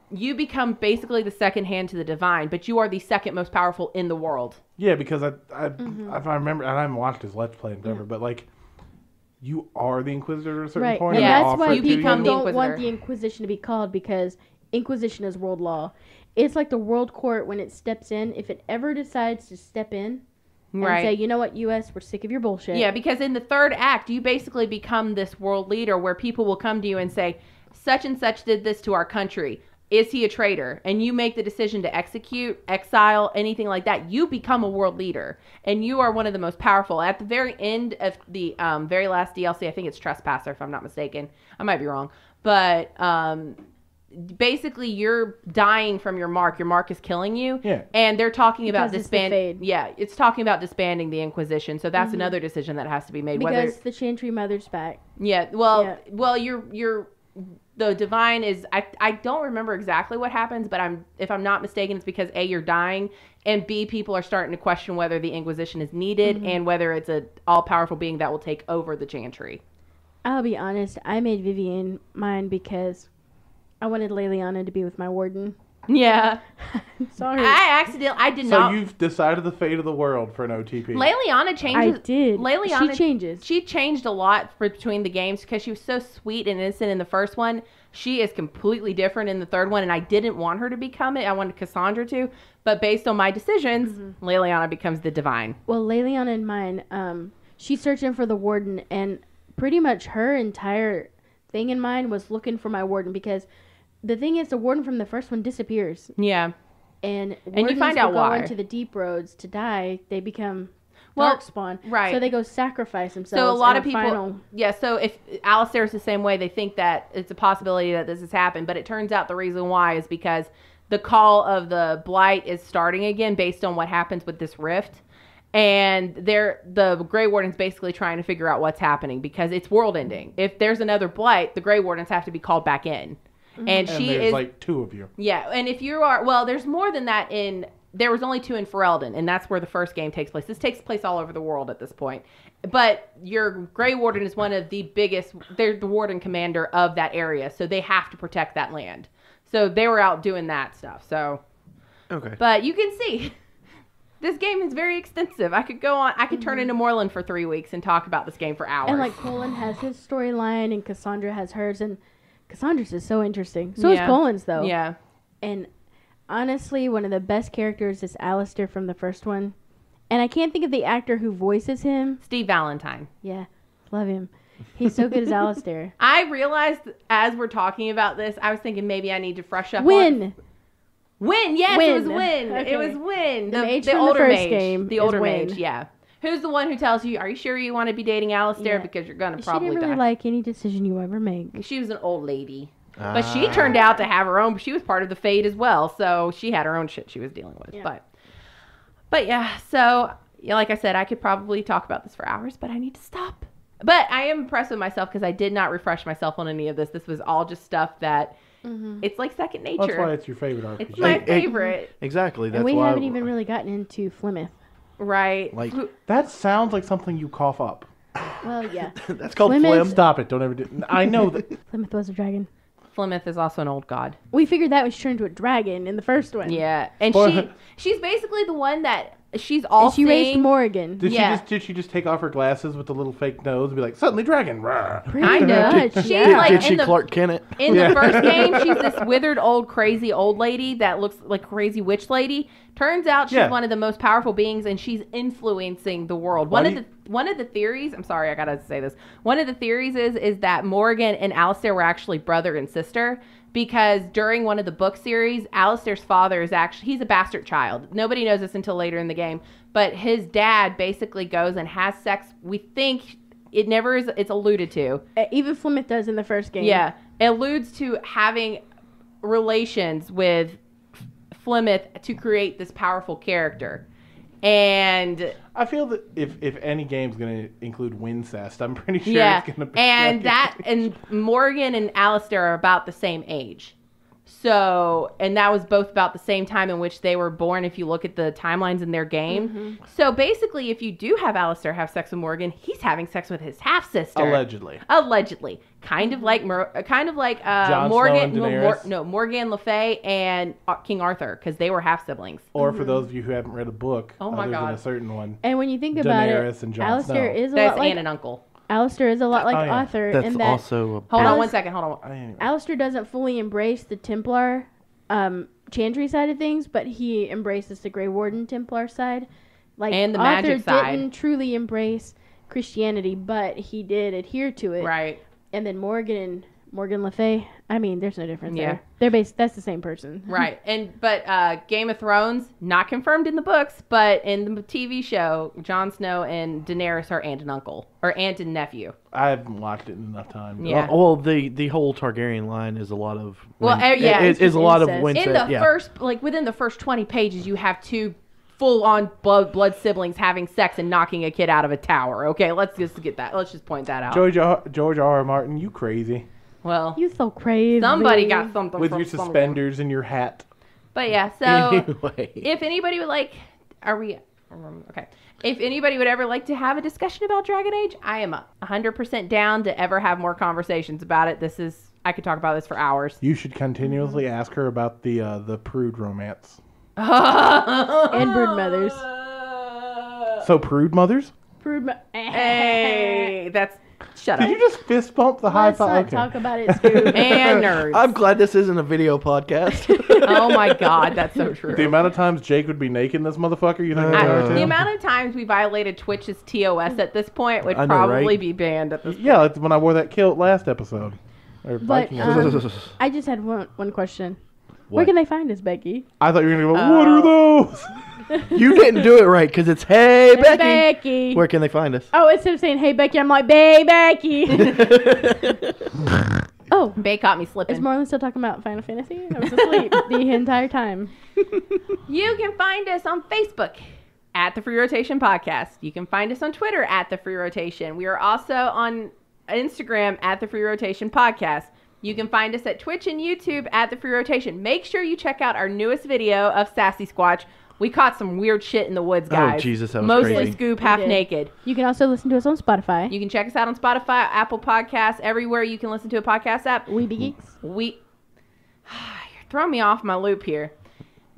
You become basically the second hand to the Divine, but you are the second most powerful in the world. Yeah, because I remember, and I haven't watched his Let's Play in forever, but like, you are the Inquisitor at a certain Right. point. And Yeah. that's why You people become the don't want Inquisitor. the Inquisition to be called, because Inquisition is world law. It's like the world court when it steps in. If it ever decides to step in and Right. say, you know what, U.S., we're sick of your bullshit. Yeah, because in the third act, you basically become this world leader where people will come to you and say, such and such did this to our country. Is he a traitor? And you make the decision to execute, exile, anything like that. You become a world leader. And you are one of the most powerful. At the very end of the very last DLC, I think it's Trespasser, if I'm not mistaken. I might be wrong. But basically, you're dying from your mark. Your mark is killing you. Yeah. And they're talking about Because it's the Fade. Yeah, it's talking about disbanding the Inquisition. So that's another decision that has to be made. Because the Chantry Mother's back. Yeah, well, you're the Divine is I don't remember exactly what happens, but if I'm not mistaken, it's because A, you're dying, and B, people are starting to question whether the Inquisition is needed and whether it's a all powerful being that will take over the Chantry. I'll be honest, I made Vivienne mine because I wanted Leliana to be with my warden. Yeah, Sorry. I did So not. you've decided the fate of the world for an OTP. Leliana changes. I did. Leliana, She changes. She changed a lot between the games because she was so sweet and innocent in the first one. She is completely different in the third one, and I didn't want her to become it. I wanted Cassandra to, but based on my decisions, Leliana becomes the Divine. Well, Leliana and mine, she's searching for the warden, and pretty much her entire thing in mind was looking for my warden, because the thing is, the warden from the first one disappears. Yeah. And you find out who go why. into the deep roads to die, they become Well, darkspawn. right. So they go sacrifice themselves. So a lot in of people, final- yeah. So if Alistair's the same way, they think that it's a possibility that this has happened, but it turns out the reason why is because the call of the Blight is starting again based on what happens with this rift, and the Grey Wardens basically trying to figure out what's happening because it's world ending. If there's another Blight, the Grey Wardens have to be called back in, and she there's is like two of you. Yeah, and if you are, well, there's more than that there was only 2 in Ferelden, and that's where the first game takes place. This takes place all over the world at this point. But your Grey Warden is one of the biggest, they're the Warden commander of that area, so they have to protect that land. So they were out doing that stuff, so. Okay. But you can see, this game is very extensive. I could turn into Moreland for 3 weeks and talk about this game for hours. And like Colin has his storyline, and Cassandra has hers, and Cassandra's is so interesting. So is Colin's, though. Yeah. And honestly, one of the best characters is Alistair from the first one. And I can't think of the actor who voices him. Steve Valentine. Yeah. Love him. He's so good as Alistair. I realized as we're talking about this, I was thinking maybe I need to fresh up. Win. Yes, Win. it was Win. Okay. It was Win. The mage the from the older first mage. game The is older Win. mage, yeah. Who's the one who tells you, are you sure you want to be dating Alistair? Yeah. Because you're going to She probably didn't really die. like any decision you ever make. She was an old lady. But she turned out to have her own. She was part of the Fade as well. So she had her own shit she was dealing with. Yeah. But yeah, so yeah, like I said, I could probably talk about this for hours, but I need to stop. But I am impressed with myself because I did not refresh myself on any of this. This was all just stuff that it's like second nature. That's why it's your favorite RPG. It's my favorite. Exactly. That's And we why haven't even really gotten into Flemeth. Right. Like- That sounds like something you cough up. Well, yeah. That's called Women- phlegm. Stop it. Don't ever do I know that. Flemeth was a dragon. Flemeth is also an old god. We figured that was turned into a dragon in the first one. Yeah. And Spoil- she's basically the one that she's And all she raised seeing. Morgan. Did she just take off her glasses with the little fake nose and be like, suddenly dragon? Rah. Kinda. much, She's yeah. like Did she in the Clark Kent? In Yeah. the first game, she's this withered old crazy old lady that looks like a crazy witch lady. Turns out she's Yeah. one of the most powerful beings, and she's influencing the world. Why One of the theories. I'm sorry, I gotta say this. One of the theories is that Morgan and Alistair were actually brother and sister. Because during one of the book series, Alistair's father is he's a bastard child. Nobody knows this until later in the game. But his dad basically goes and has sex. We think it never is, it's alluded to. Even Flemeth does in the first game. Yeah. It alludes to having relations with Flemeth to create this powerful character. And I feel that if any game's going to include Wincest, I'm pretty sure yeah, it's going to be. and Morgan and Alistair are about the same age. So, and that was both about the same time in which they were born, if you look at the timelines in their game. Mm-hmm. So basically, if you do have Alistair have sex with Morgan, he's having sex with his half-sister. Allegedly. Kind of like Jon Morgan, Snow and Daenerys? Morgan Le Fay and King Arthur, because they were half-siblings. Or for those of you who haven't read a book, Oh my other than God. a certain one. And when you think about Daenerys it, and Jon Alistair Snow. is a That's lot like aunt and uncle. Alistair is a lot like Oh, yeah. Arthur That's in that also Hold on Alice- one second. Hold on. Anyway. Alistair doesn't fully embrace the Templar Chantry side of things, but he embraces the Grey Warden Templar side. Like And the Arthur magic side. didn't truly embrace Christianity, but he did adhere to it. Right. And then Morgan Le Fay, I mean, there's no difference Yeah. there. They're that's the same person. Right. But Game of Thrones, not confirmed in the books, but in the TV show, Jon Snow and Daenerys are aunt and uncle, or aunt and nephew. I haven't watched it in enough time. Yeah. Well, the whole Targaryen line is a lot of. Well, yeah, it it's is a lot of incest. Wincest. In the yeah. first, like within the first 20 pages, you have two full-on blood siblings having sex and knocking a kid out of a tower. Okay, let's just get that. Let's just point that out. George R. R. Martin, you crazy. Well, You so crazy. somebody got something With from your somewhere. suspenders and your hat. But yeah, so Anyway. if anybody would like, okay. If anybody would ever like to have a discussion about Dragon Age, I am 100% down to ever have more conversations about it. I could talk about this for hours. You should continuously ask her about the prude romance. And brood mothers. So prude mothers? Hey, shut Did up. you just fist bump the high Let's not five? talk about it, Scoob. And nerds. I'm glad this isn't a video podcast. Oh my god, that's so true. The amount of times Jake would be naked in this motherfucker, you think? The amount of times we violated Twitch's TOS at this point would I know, probably right? be banned at this point. Yeah, like when I wore that kilt last episode. Or But Viking episode. I just had one question. What? Where can they find us, Becky? I thought you were going to go, what are those? You didn't do it right because it's hey Becky. Becky. Where can they find us? Oh, instead of saying hey Becky, I'm like Bay Becky. Oh, Bay caught me is slipping. Marlon still talking about Final Fantasy? I was asleep the entire time. You can find us on Facebook at The Free Rotation Podcast. You can find us on Twitter at The Free Rotation. We are also on Instagram at The Free Rotation Podcast. You can find us at Twitch and YouTube at The Free Rotation. Make sure you check out our newest video of Sassysquatch. We caught some weird shit in the woods, guys. Oh, Jesus, that was Mostly crazy. Scoob half did. naked. You can also listen to us on Spotify. You can check us out on Spotify, Apple Podcasts, everywhere you can listen to a podcast app. Weeby Geeks. You're throwing me off my loop here.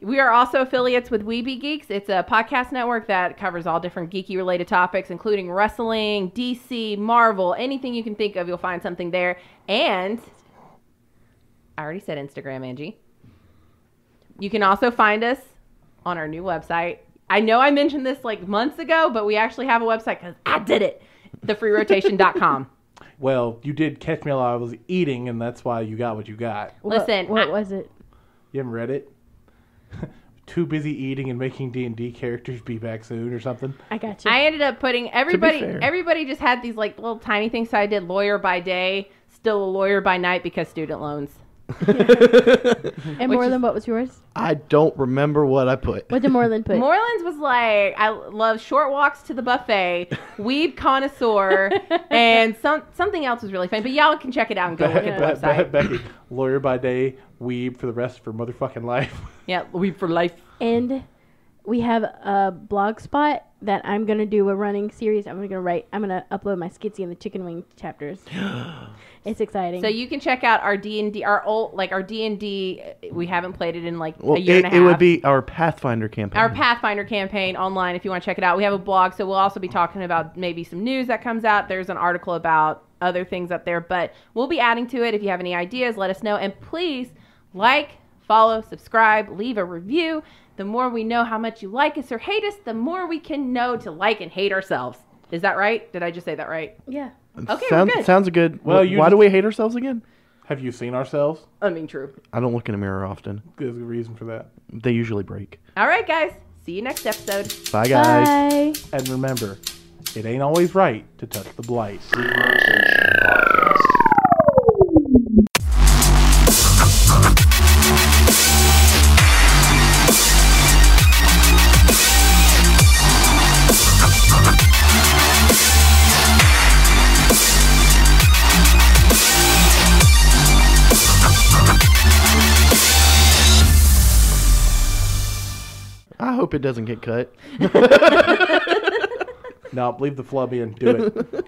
We are also affiliates with Weeby Geeks. It's a podcast network that covers all different geeky related topics, including wrestling, DC, Marvel, anything you can think of, you'll find something there. And I already said Instagram, Angie. You can also find us on our new website. I know I mentioned this like months ago, but we actually have a website because I did it. TheFreeRotation.com. Well, you did catch me while I was eating, and that's why you got what you got. Listen, what was it? You haven't read it? Too busy eating and making D&D characters, be back soon or something. I got you. I ended up putting everybody. fair. Everybody just had these like little tiny things. So I did lawyer by day, still a lawyer by night because student loans. And Moreland, what was yours? I don't remember what I put. What did Moreland put? Moreland's was like, I love short walks to the buffet, weeb connoisseur, and something else was really fun. But y'all can check it out and go look at the website. Becky, lawyer by day, weeb for the rest of her motherfucking life. Yeah, weeb for life. And we have a blog spot that I'm gonna do a running series. I'm gonna upload my Skitsy and the Chicken Wing chapters. It's exciting. So you can check out our D&D, our D&D. We haven't played it in like Well, a year and a half. It would be our Pathfinder campaign. Our Pathfinder campaign online if you want to check it out. We have a blog, so we'll also be talking about maybe some news that comes out. There's an article about other things up there, but we'll be adding to it. If you have any ideas, let us know. And please like, follow, subscribe, leave a review. The more we know how much you like us or hate us, the more we can know to like and hate ourselves. Is that right? Did I just say that right? Yeah. Okay, we're good. Sounds good. Well, why do we hate ourselves again? Have you seen ourselves? I mean, true. I don't look in a mirror often. There's a reason for that. They usually break. All right, guys. See you next episode. Bye, guys. Bye. And remember, it ain't always right to touch the blight. I hope it doesn't get cut. No, leave the flub in. Do it.